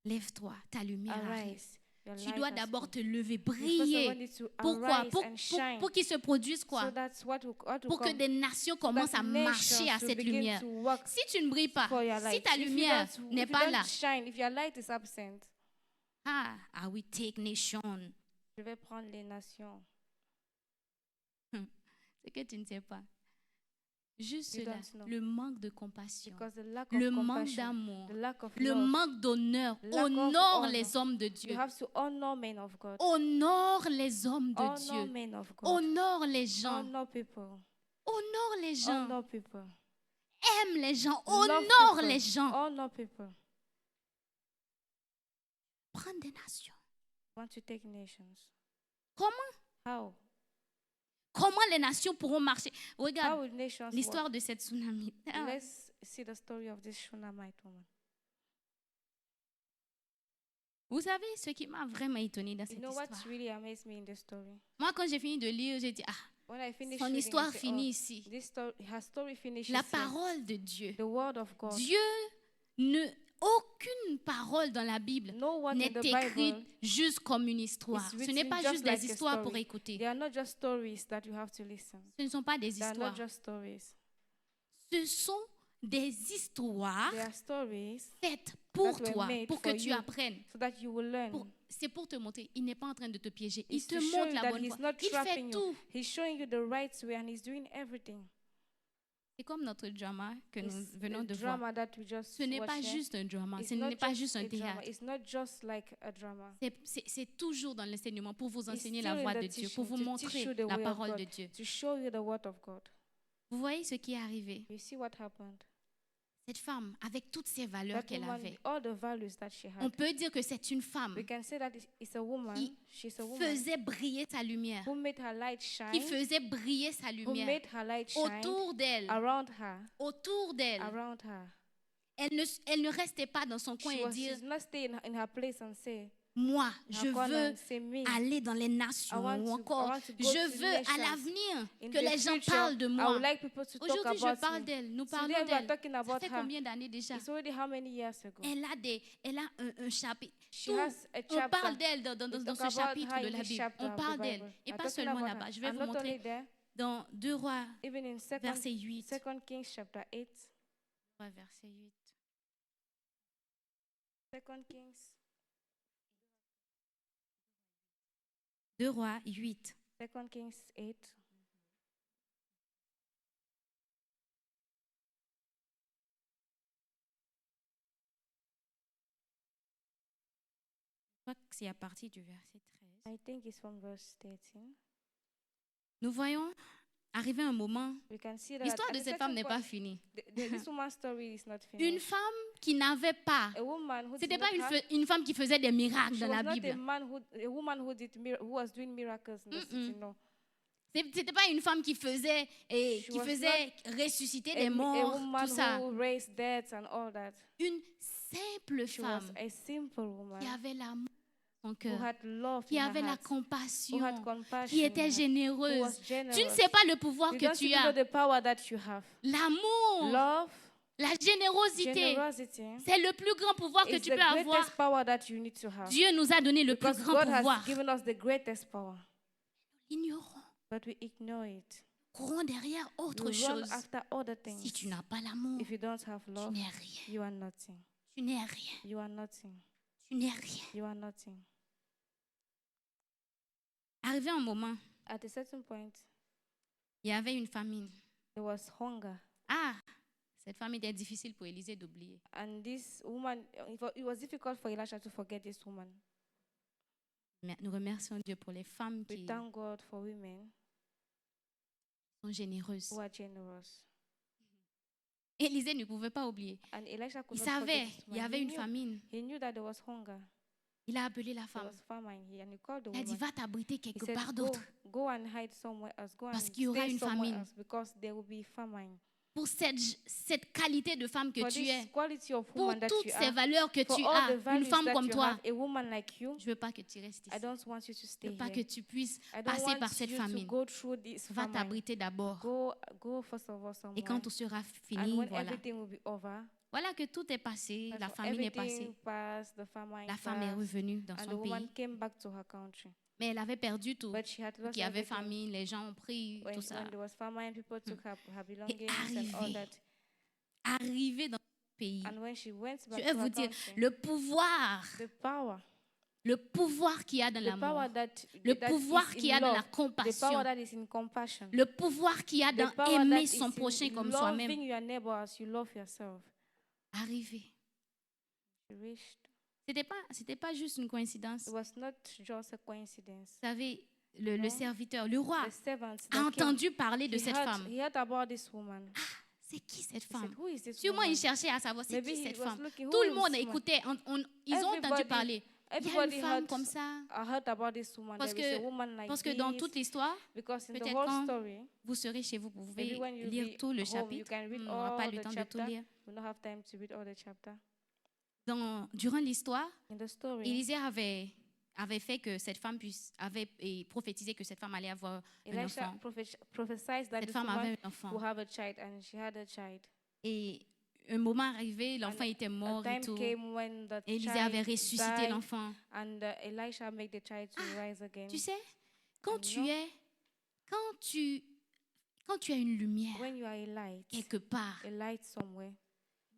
Lève-toi, ta lumière arrive. Arise. Your Tu light dois has d'abord come. te lever, You first of all briller. need to Pourquoi? arise and shine. Pour qu'il se produise quoi? So that's what will Pour que come. des nations So that commencent à marcher à nations will cette begin lumière. to work Si tu ne brilles pas, for your si light. ta If you lumière don't- n'est if you pas don't là, shine, if your light is absent, I will take nation. je vais prendre les nations. C'est que tu ne sais pas. Juste You là, don't know. le manque de compassion, Because the lack le of manque compassion, d'amour, the lack of le love, manque d'honneur. lack of Honore honor. les hommes de you Dieu. have to honor men of God. Honore les hommes de Honor Dieu. men of God. Honore les gens. Honor people. Honore les gens. Honor people. Aime les gens. Love Honore people. les gens. Honor people. Prendre des nations. Want to take nations. Comment? How? Comment les nations pourront marcher? How Regarde will nations walk? l'histoire de cette tsunami. Let's see the story of this Shunammite woman. Vous savez ce qui m'a vraiment étonnée dans You cette know what histoire? really amazed me in this story? Moi, quand j'ai fini de lire, j'ai dit, When I finished son reading, histoire I said, finit oh, ici. this story, her story finishes La here. parole de Dieu. The word of God. Aucune parole dans la Bible No one n'est in the écrite Bible juste comme une histoire. is Ce n'est written pas just juste like des a histoires story. pour écouter. They are not just stories that you have to listen. Ce ne sont pas des They are histoires. not just stories. Ce sont des histoires They are stories faites pour that were toi, made pour que for tu you, apprennes. so that you will learn. C'est pour te montrer. Il n'est pas en train de te piéger. Il It's te to show montre you la that bonne he's voie. not Il fait trapping you. tout. He's showing you the right way and he's doing everything. C'est comme notre drama que nous It's venons the de voir. drama that we just Ce n'est pas watched. juste un drama. It's Ce not n'est pas just juste un a drama. théâtre. It's not just like a drama. C'est toujours dans l'enseignement pour vous It's enseigner still la in voie the de Dieu, teaching, pour vous to teach montrer you the la way of parole God, de Dieu. to show you the word of God. Vous voyez ce qui est arrivé? You see what happened? Cette femme, avec toutes ces valeurs That qu'elle woman, avait, all the values that she on had. peut dire que c'est une femme We can say that it's a woman. qui She's a woman faisait briller sa lumière, who made her light qui shine. faisait briller sa Who lumière made her light shine autour d'elle, around her. autour d'elle. Around her. Elle ne restait pas dans son coin et dire, She's not staying in her place and say, moi, je veux say me. aller dans les nations, ou encore, I want to go je to the veux à nations. l'avenir In que the les gens future, parlent de I moi. would like people to talk Aujourd'hui, je about parle me. d'elle, nous parlons Today we are d'elle. talking Ça about fait her. combien d'années déjà? It's already how many years ago? Elle a un chapitre. She Tout. has a On chapter. parle d'elle dans We ce talk about chapitre her de in la this Bible. chapter On of the parle Bible. d'elle. Et We're pas talking seulement about là-bas. her. Je vais And vous not only montrer there, dans 2 Rois, even in verset 8. 2 Kings chapter 8. Ouais, verset 8. 2 Kings. 2 Rois 8. 2 Kings 8. Je crois que c'est à partir du verset 13. I think it's from verse 13. Nous voyons arriver un moment. We can see that L'histoire at de a cette femme certain n'est point, pas finie. this woman's story is not Une finished. femme qui n'avait pas. A woman who C'était did pas not have, une femme qui faisait des miracles she dans was la not Bible. a woman who was doing miracles in the city, no. C'était pas une femme qui faisait She was ressusciter A des morts, woman tout ça. who raised dead and all that. Une simple She was femme a simple woman qui avait l'amour dans son who cœur, had love qui in her avait la heart, who compassion, had compassion, qui était who généreuse. was Tu ne generous. sais pas le pouvoir You que don't tu even know as. the power that you have. L'amour, Love, la générosité, generosity c'est le plus grand pouvoir que is tu the peux avoir. greatest power that you need to have. Dieu nous a donné le plus Because grand God has pouvoir. given us the greatest power, Ignorons, but we ignore it. courons derrière autre We run chose. after other Si things. tu n'as pas l'amour, If you don't have tu love, n'es rien. you are nothing. Tu n'es rien. You are nothing. Tu n'es rien. You are nothing. Arrivé un moment, At a certain point, il y avait une famine. there was hunger. Ah, cette famine était difficile pour Élisée d'oublier. And this woman, it was difficult for Elisha to forget this woman. Mais nous remercions Dieu pour les femmes We qui thank God for women sont généreuses. who are generous. Élisée ne pouvait pas oublier. And Elisha could Il not forget savait this il y woman. avait une famine. He knew that there was hunger. Il a appelé la There femme. was famine. And he called the Il a dit, woman. va t'abriter He quelque said, part go, d'autre. go and hide somewhere else. Go Parce and qu'il y aura stay une somewhere famine. else because there will be famine. Pour cette qualité de femme que For tu this es, quality of pour woman that toutes you ces are, valeurs que for tu all as, the une values femme that comme you toi, have, a woman like you, je veux pas que tu restes I ici. don't want you to Je stay veux pas here. que tu puisses I don't passer want par cette you to famine. go through this Va famine. t'abriter d'abord. Go first of all somewhere. Et quand tout sera And fini, when voilà. everything will be over, Voilà que tout est passé, that's la when famine est everything passée. passed, the famine La femme est passed, revenue dans and the son woman pays. came back to her country. Mais elle avait perdu tout. But she had lost Il y avait everything. famine, les gens ont pris When tout ça. there was famine, people took her belongings arrivé. and all that. Arrivé dans le pays, And when she went je back vais to vous her dire, country, le pouvoir qu'il y a dans the power l'amour, that le that pouvoir is qu'il y in a dans la love, the compassion, power that is in compassion, le pouvoir qu'il y a the dans power that aimer is son prochain in comme soi-même. loving your neighbor as you love yourself. Arrivé. She reached. C'était pas juste une coïncidence. It was not just a coincidence. Vous savez, le No. serviteur, le roi, The servants a that came, entendu parler de cette femme. he heard about this woman. C'est qui cette He said, femme? who is this Sûrement, woman? il cherchait à savoir c'est Maybe qui he cette was femme. looking, who Tout is le monde this woman? écoutait. Ils ont entendu Everybody parler. il y a une Everybody femme comme ça. heard about this woman. Parce There is a que, woman like parce que dans this. toute l'histoire, Because in the peut-être whole quand story, vous serez chez vous, vous pouvez maybe when you'll lire be tout le home, you chapitre. can read On n'aura pas all le the temps de tout chapter. lire. We don't have time to read all the chapter. Durant l'histoire, In the story, Élisée avait fait que cette femme avait prophétisé que cette femme allait avoir un Elisha enfant. prophesied that Cette this femme woman avait un enfant. will have a child, and she had a child. Et un moment arrivé, l'enfant était A mort et time tout. came when the Élisée avait child ressuscité died, l'enfant. and Elisha made the child to rise again. Tu sais, quand And tu as une lumière When you are a light, quelque part, a light somewhere,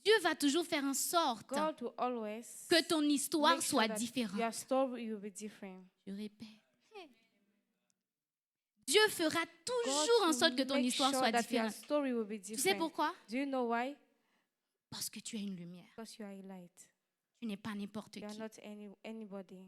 Dieu va toujours faire en sorte God will always que ton histoire make sure soit that différente. your story will be different. Je répète. Dieu fera God toujours en sorte que will ton make histoire sure soit that your différente. story will be Tu sais different. pourquoi? Do you know why? Parce que tu as une lumière. Because you are a light. Tu n'es pas n'importe You are qui. not anybody.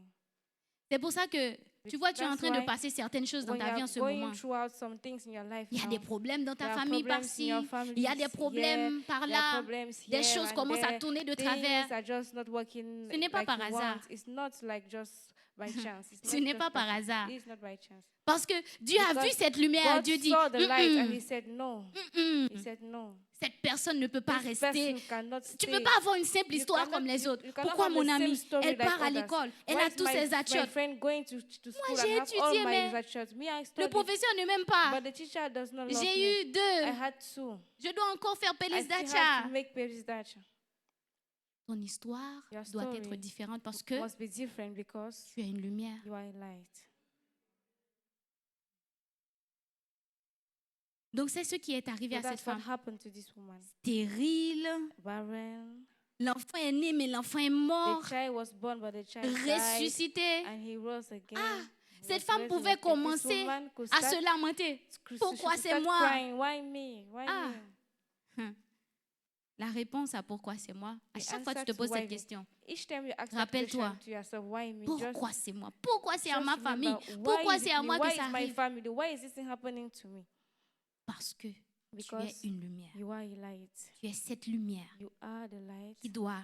C'est pour ça que, tu vois, tu es en train de That's why passer certaines choses dans When ta you vie en are ce going moment. throughout some things in your life Il y a now, des problèmes dans ta there are famille problems in par-ci. your family Il y a des problèmes par there are là. problems Des here choses and commencent à there. tourner de Things travers. are just not working Ce n'est pas like par you hasard. want. It's not like just by chance. It's Ce not n'est just pas by par chance. hasard. It's not by chance. Parce que Dieu a vu Because cette lumière. God Dieu dit, saw the light and "Mm-mm, he said no. mm-mm, He said no. cette personne ne peut pas This rester. person cannot Tu ne stay. peux pas avoir une simple You histoire cannot- comme les you- autres. you cannot Pourquoi have mon the same amie, story elle like part à others. l'école, elle Why a is tous my ses achats. friend going to school Moi, and j'ai have all étudié, my mais achats? Me, I Le studied, professeur ne m'aime pas. but the teacher does not love me. J'ai eu I 2. had two. Je dois encore faire I Pélis still have d'Acha. to make Paris Dacha. Ton histoire Your doit story être différente parce que Must be different because tu as une lumière. you are a light. Donc c'est ce qui est arrivé So à cette that's what femme. happened to this woman. Stérile. Barren. L'enfant est né, mais l'enfant est The mort. child was born, but the child died, Ressuscité. and he rose again. He Cette was femme pouvait resurrected. This commencer woman could à start se lamenter. to Pourquoi c'est start moi? crying. Why me? Why Ah. me? La réponse à pourquoi c'est moi, à The chaque fois que tu answer te to poses why cette me. question, Each time you ask that Rappelle-toi. question to yourself, why me? pourquoi c'est moi? Pourquoi c'est à just ma famille? remember, why Pourquoi is c'est it à me? moi Why que is ça my arrive? family? Why is this thing happening to me? Parce que tu Because es une lumière. you are a light. Tu es cette lumière You are the light qui doit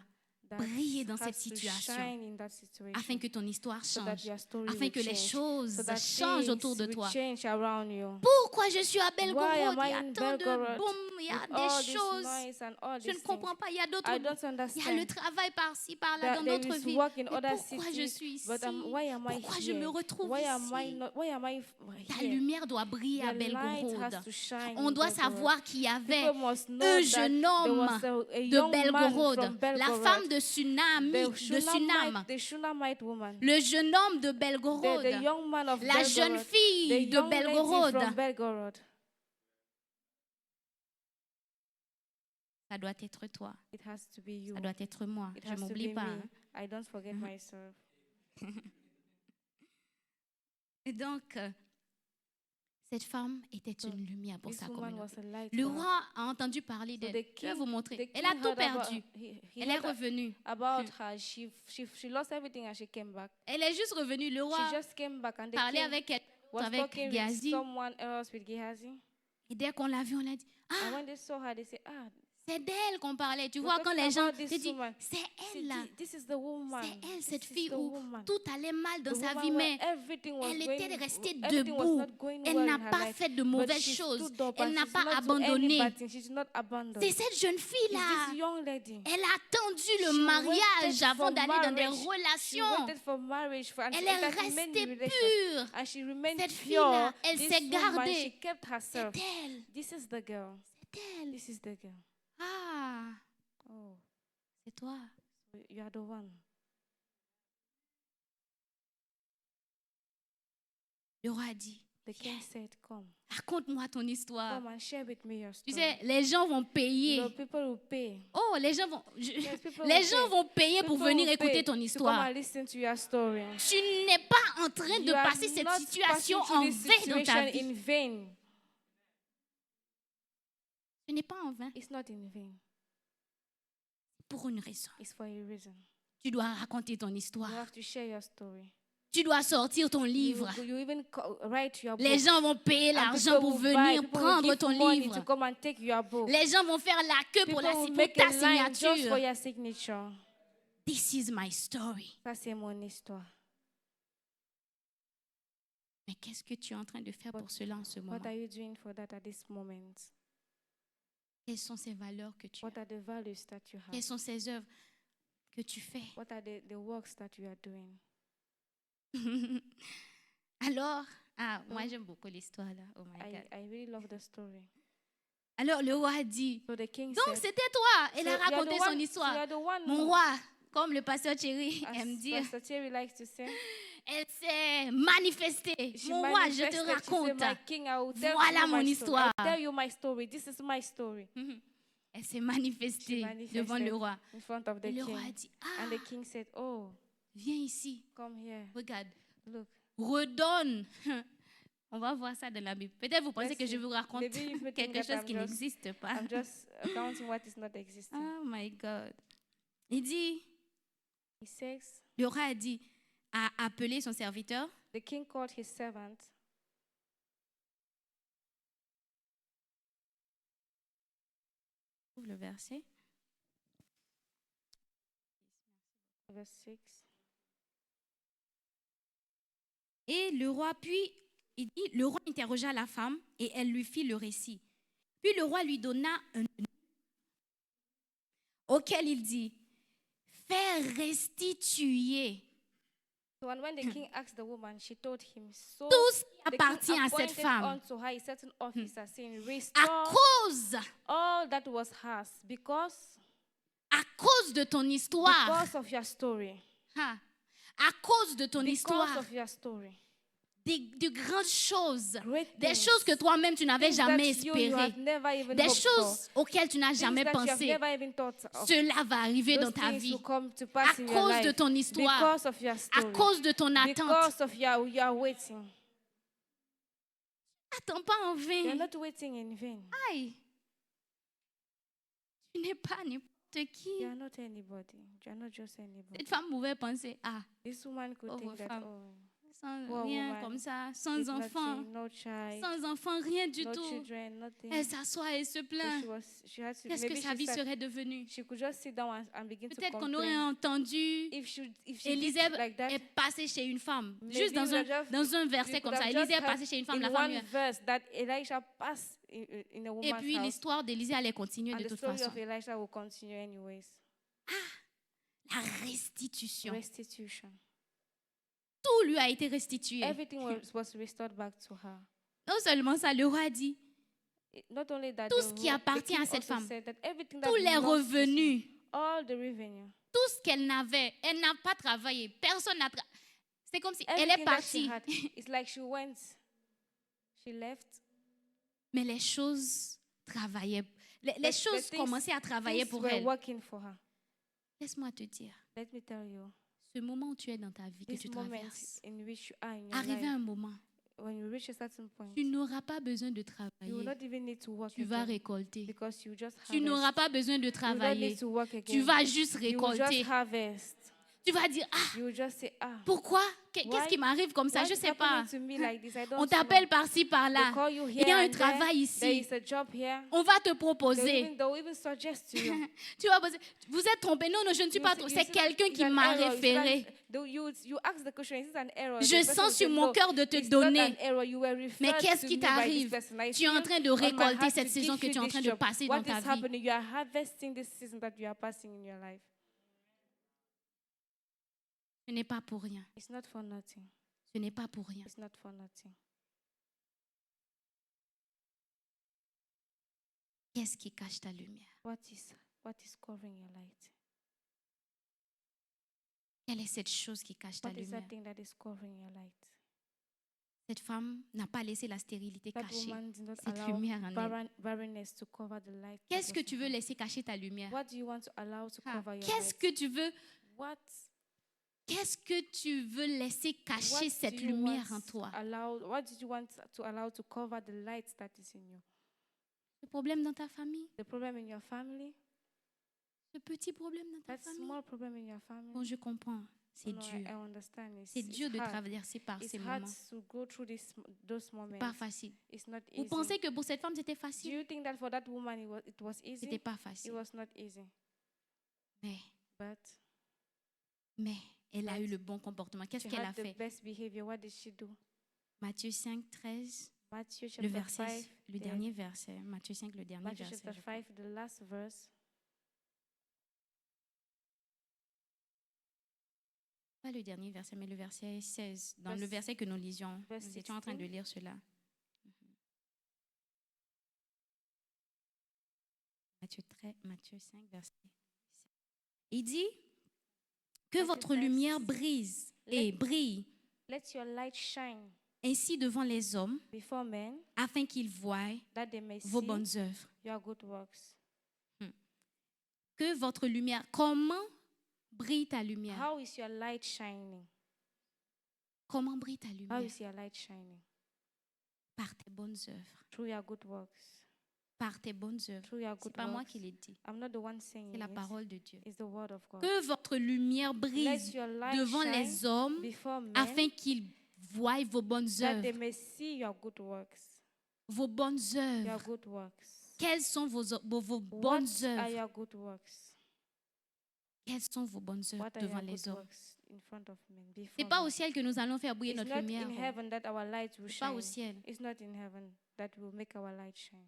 that briller dans has cette to situation shine in that situation, afin que ton histoire so that change, your story afin will que les change, choses so that changent things autour de will toi. change around you. Pourquoi je suis à Why Belgorod? am Il y I a in tant de Belgorod boum, il y a with all des this choses. noise and all Je ne these comprends things? pas. Il y a d'autres. I don't Il y a le understand. travail par-ci, par-là, dans There d'autres is vies. work in Mais other pourquoi je cities, suis ici? but why am I Pourquoi je me here? retrouve Why am I ici? not? Why am I La here? lumière doit briller à The light Belgorod. has to shine On in doit Belgorod. savoir qu'il y avait People must know un that jeune there homme was a de young man Belgorod, from la Belgorod, femme de Tsunami, de Sunam, the Shunammite woman, le jeune homme de the Belgorod, young man of la jeune Belgorod, the fille de young lady Belgorod. from Belgorod. Ça doit être toi, It has to be you. ça doit être moi. It Je has to m'oublie be pas. me. Hein. I don't forget myself. Et donc, cette femme était So, une lumière pour This sa woman communauté. was a light. Le for her. roi a entendu parler So d'elle. the Je vais king- vous montrer. the Elle king a tout heard about- perdu. he Elle est heard revenue. about her. She lost everything and she came back. Elle est juste revenue. Le roi She just came back and the parlait king avec elle, was avec talking with Géhazi. someone else, with Gehazi. Et dès qu'on l'a vue, on l'a dit, And ah, when they saw her, they said, c'est d'elle qu'on parlait. Tu We're vois, quand talking les gens about this te disent, woman. c'est see, elle là. this is the woman. C'est elle, This cette is fille the où woman. tout allait mal dans The sa woman vie, where mais everything was elle going- était restée everything was debout. not going Elle well n'a in her pas life. fait de But mauvaises she choses. stood up Elle and n'a she's pas not do any abandonné. bad thing. She's not abandoned. C'est cette jeune It's fille-là. this young lady. Elle a attendu le She mariage waited avant for d'aller dans des marriage. She relations. waited for marriage and Elle she est entered in many restée relations. pure. And she remained Cette pure. fille-là, elle This s'est woman, gardée. she kept herself. C'est elle. This is the girl. C'est elle. This is the girl. Ah, Oh, c'est toi. so you are the one. Le roi a dit, The king said, come. raconte-moi ton histoire. Come and share with me your Tu story. sais, les gens vont payer. The people will pay. Oh, les gens vont, Yes, people les will gens pay. vont payer pour People venir will écouter pay ton to come histoire. and listen to your story. Tu n'es pas en train de You are passer cette not situation passing en through this vain dans ta situation vie. in vain. Ce n'est pas en vain. It's not in vain. Pour une raison. It's for a reason. Tu dois raconter ton You histoire. have to share your story. Tu dois sortir ton livre. You even write your book. Les gens vont payer And l'argent people pour will buy, venir people will prendre give ton money livre. to come and take your book. Les gens vont faire la queue pour, People will pour make ta a line just for signature. your signature. This is my story. Ça, c'est mon histoire. Mais qu'est-ce que tu es en train de faire pour cela en ce moment? What are you doing for that at this moment? Quelles sont ces valeurs que tu as? What are the values that you Quelles have? sont ces œuvres que tu fais? What are the works that you are doing? Alors, moi j'aime beaucoup l'histoire là. Oh my God. I really love the story. Alors le roi a dit, So the king donc said, c'était toi. Elle so a you are the raconté son one- histoire. So you are the one Mon who, roi, comme le pasteur Thierry aime as dire, Pastor Thierry likes to say, elle s'est manifestée. she Mon roi, je te manifested. She said, raconte. my king, I will tell Voilà you mon my histoire. story. I'll tell you my story. This is my story. Elle s'est manifestée She manifested devant le roi. in front of the Et le roi a king. dit, And the king said, oh, viens ici, come here. regarde, Look. redonne. On va voir ça dans la Bible. Peut-être vous pensez Let's que je see. vous raconte Maybe you think quelque that chose I'm qui just- n'existe pas. I'm just accounting what is not existing. Oh my God. Il dit, He says, le roi a dit, a appelé son serviteur. the king called his servant. Trouve le verset. Verse 6. Et le roi, puis, il dit, le roi interrogea la femme et elle lui fit le récit. Puis le roi lui donna un auquel il dit, fais restituer So and when the king asked the woman, she told him, so tout ce qui the king appartient à cette appointed femme unto her a certain officer, saying, à restore cause, all that was hers, à cause de ton histoire, because of your story. hein, à cause de ton Because histoire, of your story. de grandes choses, Great des things, choses que toi-même tu n'avais things jamais that you espérées, have never even des hoped choses auxquelles tu n'as for, jamais things that you have pensé. never even thought of. Cela va arriver Those dans ta things vie will come to à pass in your cause de life ton histoire, because of your à story, cause de ton attente. because of your waiting. Attends pas en You're vain. not waiting in vain. Aïe. Tu n'es pas n'importe qui. You are not anybody. You are not just anybody. Cette femme pouvait penser, This woman could Pauvre think that, femme. oh, sans Poor rien woman. comme ça, sans there's enfant, nothing, no child, sans enfant, rien du no tout. children, nothing. Elle s'assoit et se So plaint. she had to, Qu'est-ce que maybe sa she vie sat- serait devenue? she could just sit down and begin to Peut-être qu'on aurait complain. entendu If she did Élisée like that, est passé chez une femme. maybe Juste we would have- dans un we verset could comme ça. have Élisée just est passé chez une femme, in la femme. one verse that Elisha passed in a Et woman's puis house, l'histoire d'Élisée allait continuer and de the toute story façon. of Elisha will continue anyways. La restitution. Restitution. Tout lui a été restitué. Everything was restored back to her. Non seulement ça, le roi a dit, Not only that, tout ce qui appartient à cette femme, tous les revenus, all the revenue, tout ce qu'elle n'avait, elle n'a pas travaillé. Personne n'a travaillé. C'est comme si elle est everything that she partie, had, it's like she went, she left. mais les choses travaillaient. Les The choses things- commençaient à travailler Things pour were elle. working for her. Laisse-moi te dire, Let me tell you, ce moment où tu es dans ta vie, que this tu moment traverses, in which you are in your arrivé à life, un moment, when you reach a certain point, tu n'auras pas besoin de you will travailler. not even need to work Tu vas again récolter. because you just Tu n'auras harvest. pas besoin de You don't travailler. need to work again. Tu vas juste You will récolter. just harvest. Tu vas dire, ah, You will just say, ah, pourquoi? Qu'est-ce Why? qui m'arrive comme ça? why Je is ne sais pas. happening to me like this? I don't On know. t'appelle par-ci, They par-là. call you Il here y a un and there. travail There ici. is a job here. On va te They'll proposer. even suggest to you. Tu vas poser. Vous êtes trompé. Non, non, je ne suis You pas see- trompé. you C'est see that quelqu'un it's qui an m'a error. It's référé. you ask the question, is it an error? Je The person sens will sur say, mon no, cœur de te it's not donner. an error. You were referred Mais qu'est-ce to qui me by this t'arrive? person. I Tu es en feel train de on my récolter heart cette to saison give que you tu es en this train de job. passer What dans ta is vie. happening? You are harvesting this season that you are passing in your life. Ce n'est pas pour rien. It's not for nothing. Ce n'est pas pour rien. It's not for nothing. Qu'est-ce qui cache ta lumière? What is covering your light? Quelle est cette chose qui cache ta What is lumière? that thing that is covering your light? Cette femme n'a pas laissé la stérilité That cacher woman did not cette allow lumière en elle. barrenness to cover the light. that Qu'est-ce que was tu in veux her. laisser cacher ta lumière? What do you want to allow to Ah, cover your Qu'est-ce light? que tu veux What laisser cacher cette do you lumière en want toi? what did you want to allow to cover the light that is in you? Le problème dans ta famille? The problem in your family? Ce petit problème dans ta That famille? small problem in your family? Bon, je comprends. C'est No, dur. I understand. C'est dur de hard. traverser par It's ces hard moments. to go through those moments. Pas facile. It's not Vous easy. pensez que pour cette femme, c'était Do facile? you think that for that woman it was easy? C'était pas It facile. was not easy. Mais But Mais elle a eu le bon comportement. Qu'est-ce She qu'elle a had the fait? best behavior. What did she do? Matthieu 5, 13, Matthew le chapter verset, 5. le dernier verset. Matthieu 5, le dernier Matthew verset. chapter je crois. 5, the last verse. Pas le dernier verset, mais le verset 16. Dans le Verse- verset que nous lisions, verse nous étions en train de 16. lire cela. Matthieu 5, verset 16. Il dit que Matthew votre 5, lumière brise et brille Let your light shine ainsi devant les hommes, before men, afin qu'ils voient that they may vos see bonnes œuvres. your good works. Que votre lumière, comment brille ta lumière? How is your light shining? Comment brille ta How lumière? is your light shining? Par tes bonnes œuvres. Through your good works. Par tes bonnes œuvres. Through your Ce good n'est pas moi works. qui l'ai dit, I'm not the one saying c'est la it. parole de Dieu. It's the word of God. Que votre lumière Let brise your light devant shine les hommes, before men, afin qu'ils voient vos bonnes that they œuvres. may see your good works. Vos bonnes Your œuvres. good works. Quelles sont vos What bonnes are œuvres? your good works? Quelles sont vos bonnes œuvres What are devant your les good hommes? works in front of men? Ce Before n'est pas au men? ciel que nous allons faire briller It's notre not lumière. in heaven that our light will Ce n'est pas au shine. ciel. It's not in heaven that will make our light shine.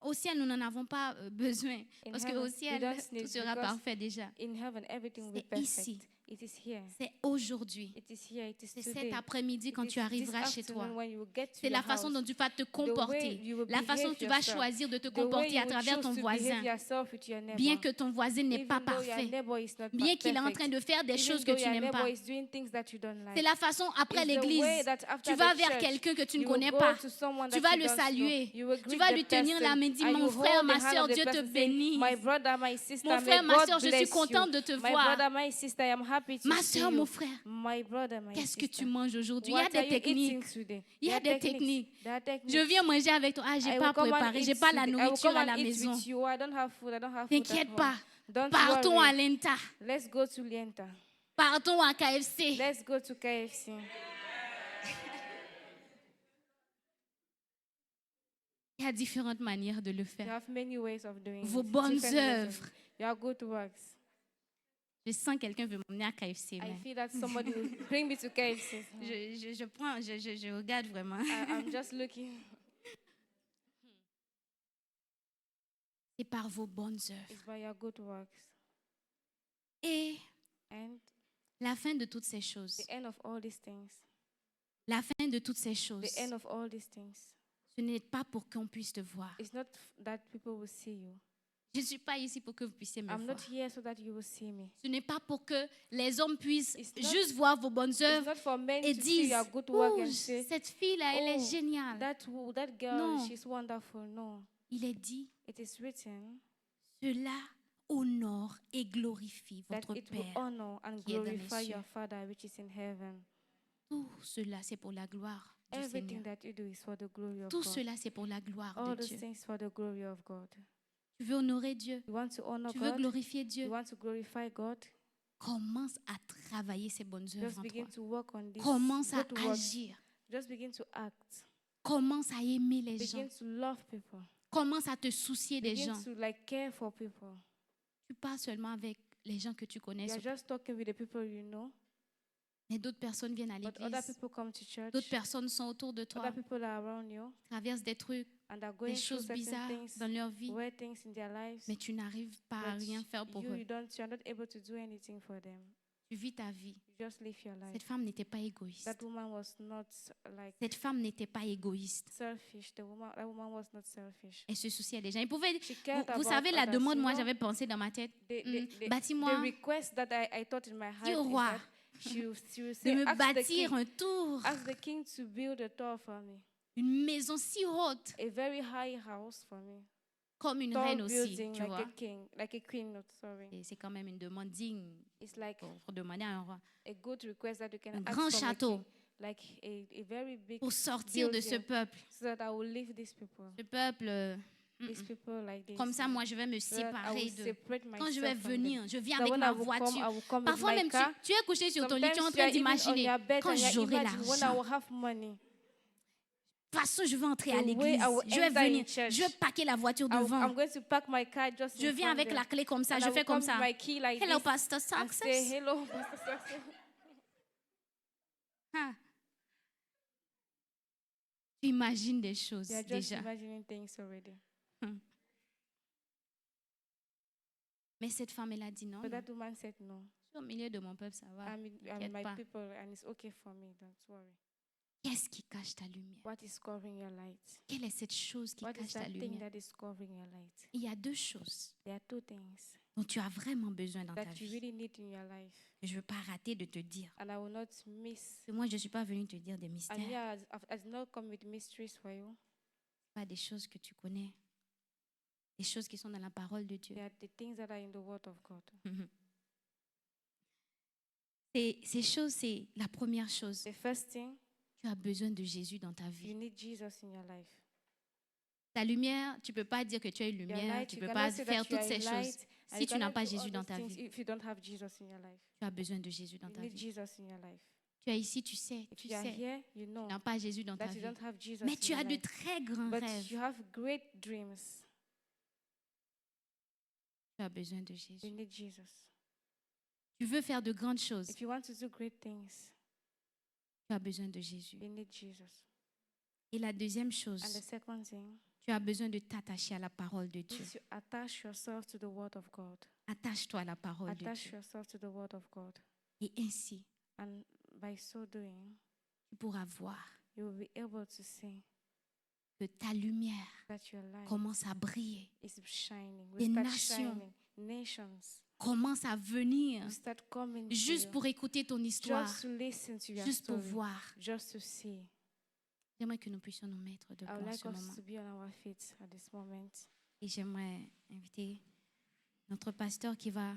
Au ciel, nous n'en avons pas besoin. In Parce heaven, qu'au we ciel, don't tout need, sera because parfait déjà. in heaven everything will be C'est perfect. ici. It is here. C'est aujourd'hui. It is here. It is C'est today. cet après-midi quand It tu is arriveras this chez toi. afternoon when you will get to C'est la your façon house. dont tu vas te way comporter. you will La façon dont behave tu vas yourself. choisir de te The way comporter you à will travers choose ton to voisin. behave yourself with your neighbor. Bien que ton voisin n'est Even pas though your parfait. neighbor is not Bien qu'il est en perfect. train de faire des Even choses que though tu your n'aimes neighbor pas. is doing things that you don't like. C'est la façon, après It's the way l'église, that after tu vas the vers church, quelqu'un que tu ne you will connais go pas. to someone Tu that vas you le don't know. saluer. You will Tu greet vas the lui tenir la person, main, dire and mon you frère, hold ma the hand soeur, of the Dieu te person, say, bénisse. my brother, my sister, Mon may frère, ma God soeur, je suis bless contente you. de te My voir. brother, my sister, I am happy to Ma see soeur, you. mon frère, My brother, my qu'est-ce que sister. tu manges aujourd'hui? Il y a What des are you eating techniques. today? Il y a There are des techniques. There are techniques. Je viens manger avec toi. Ah, j'ai I pas will come and préparé, eat j'ai pas la today. I will nourriture come à and la eat maison. with you. I don't have food. I don't have food at T'inquiète home. pas. Don't Partons à worry. l'ENTA. Let's go to Lienta. Partons à KFC. Let's go to KFC. Il y a différentes manières de le You faire. have many ways of doing Vos it. bonnes Different ways of œuvres. it. Your good works. Je sens quelqu'un veut m'emmener à KFC. I Mais feel that somebody will bring me to KFC. je regarde vraiment. I'm just looking. C'est par vos bonnes It's œuvres. by your good works. Et And la fin de toutes ces choses, the end of all these things. la fin de toutes ces choses, The end of all these things. ce n'est pas pour qu'on puisse te voir. It's not that people will see you. Je ne suis pas ici pour que vous puissiez me I'm voir. not here so that you will see me. Ce n'est pas pour que les hommes puissent It's not- juste voir vos bonnes It's œuvres not for men et to see disent your good work oh, and say, cette fille-là, elle est "Oh, géniale. that girl, Non. she's wonderful." No. Il est dit, It is written cela honore et glorifie that votre it will Père. honor and qui est dans les glorify your cieux. Father which is in heaven. Tout cela, c'est pour la gloire du Everything Seigneur. that you do is for the glory of Tout God. cela, c'est pour la gloire All de those Dieu. things for the glory of God. Tu veux honorer Dieu? You want to honor Tu veux God? glorifier You Dieu? want to glorify God? Commence à travailler ces bonnes œuvres Just en begin toi. to work on this Commence à good work. agir. Just begin to act. Commence à aimer les gens. Begin to love people. Commence à te soucier des Begin gens. to care for people. Tu parles seulement avec les gens que tu connais, You're just talking with the people you know, mais d'autres personnes viennent à but other l'église. people come to church. D'autres personnes sont autour de toi, Other people are around you traversent des trucs, and are des going through choses certain bizarres things, dans leur vie, weird things in their lives. mais tu n'arrives pas à But rien faire pour eux. you're not able to do anything for them. Tu vis ta vie. You just live your life. Cette femme n'était pas égoïste. That woman was not like Cette femme n'était pas égoïste. selfish. That woman was not selfish. Elle se souciait des gens. Elle pouvait, She cared vous about savez, la others, demande, you moi, know? j'avais pensé dans ma tête, The bâtis-moi, request that I thought in my heart dis au is roi that she will de say, me ask bâtir un tour, the king to build a tower for me, une maison si haute, a very high house for me, comme une tall reine aussi, building tu like vois. a king, like a queen. Not sorry. Et c'est quand même une demande digne It's like pour demander à un roi. a good request that you can Un ask grand from a château king, like a very big, pour sortir de ce building, peuple. so that I will leave these people. Ce peuple, These people like this. comme ça, moi, je vais me so that I séparer will de... separate Quand je vais myself from them. venir, je viens That avec when ma I will come, voiture. I will come with Parfois my même, car. tu es couché sur ton lit, tu es en Sometimes train you are even on d'imaginer your bed quand and you're j'aurai imagining when I l'argent. will have money. façon, je veux entrer à The way l'église. I will Je vais enter in venir. church. Je vais paquer la voiture I'm devant. going to park my car just Je in viens front avec there. la clé comme ça. And Je I will fais comme come with ça. my key like Hello, this Pastor and say, Success. hello, Pastor Success. Ah. Tu imagines des choses They are just déjà. imagining things already. Mais cette femme, elle a dit non. But non. that woman said, no, Je suis au milieu de mon peuple, ça va. I'm T'inquiète my pas. people and it's okay for me, don't worry. Qu'est-ce qui cache ta lumière? What is covering your light? Quelle est cette chose qui What is cache ta that thing lumière? that is covering your light? Il y a deux choses There are two things dont tu as vraiment besoin dans ta that you vie. really need in your life. Que je ne veux pas rater de te dire. And I will not miss. Parce que moi, je ne suis pas venue te dire des And mystères. yeah, I've not come with mysteries for you. Pas des choses que tu connais. Des choses qui sont dans la parole de Dieu. They are the things that are in the Word of God. Ces choses, c'est la première chose. The first thing, Tu as besoin de Jésus dans ta you vie. need Jesus in your life. Ta lumière, tu ne peux pas dire que tu as une Your lumière, light, tu you ne peux cannot pas say faire that you toutes are ces a choses light, and si you tu n'as cannot pas do Jésus all dans those ta things vie. if you don't have Jesus in your life. Tu as besoin de Jésus dans You ta need vie. Jesus in your life. Tu es ici, tu sais, If tu you are sais. here, you Tu know n'as pas Jésus dans ta that you vie. don't have Jesus Mais in tu your as de life. très grands But rêves. you have great dreams. Tu as besoin de Jésus. You need Jesus. Tu veux faire de grandes choses. If you want to do great things, Tu as besoin de Jésus. you need Jesus. Et la deuxième And the chose, second thing tu as besoin de t'attacher à la parole de Dieu. is you attach yourself to the Word of God. Attache-toi à la parole de Attach Dieu. yourself to the Word of God. Et ainsi, And by so doing, tu pourras voir you will be able to see que ta lumière that your light commence à briller, is shining. Des We start nations shining. Nations commence à venir will start coming to juste you. pour écouter ton histoire, Just to listen to your juste pour story. voir. Just to see. J'aimerais que nous puissions nous mettre I debout would en like ce us moment. to be on our feet at this moment. Et j'aimerais inviter notre pasteur qui va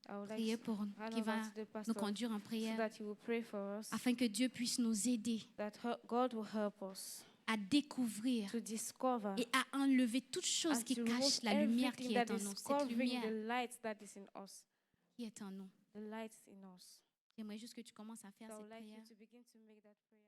I would like prier to pour, hand qui over va to the nous pastor conduire en so prière that he will pray for us, afin que Dieu puisse nous aider that God will help us à découvrir to discover et à enlever toute chose and qui to cache remove la lumière everything qui that est en is nous, cette covering lumière the light that is in us. qui est en nous. The light in us. J'aimerais juste que tu commences à faire So I cette would like you prière. to begin to make that prayer.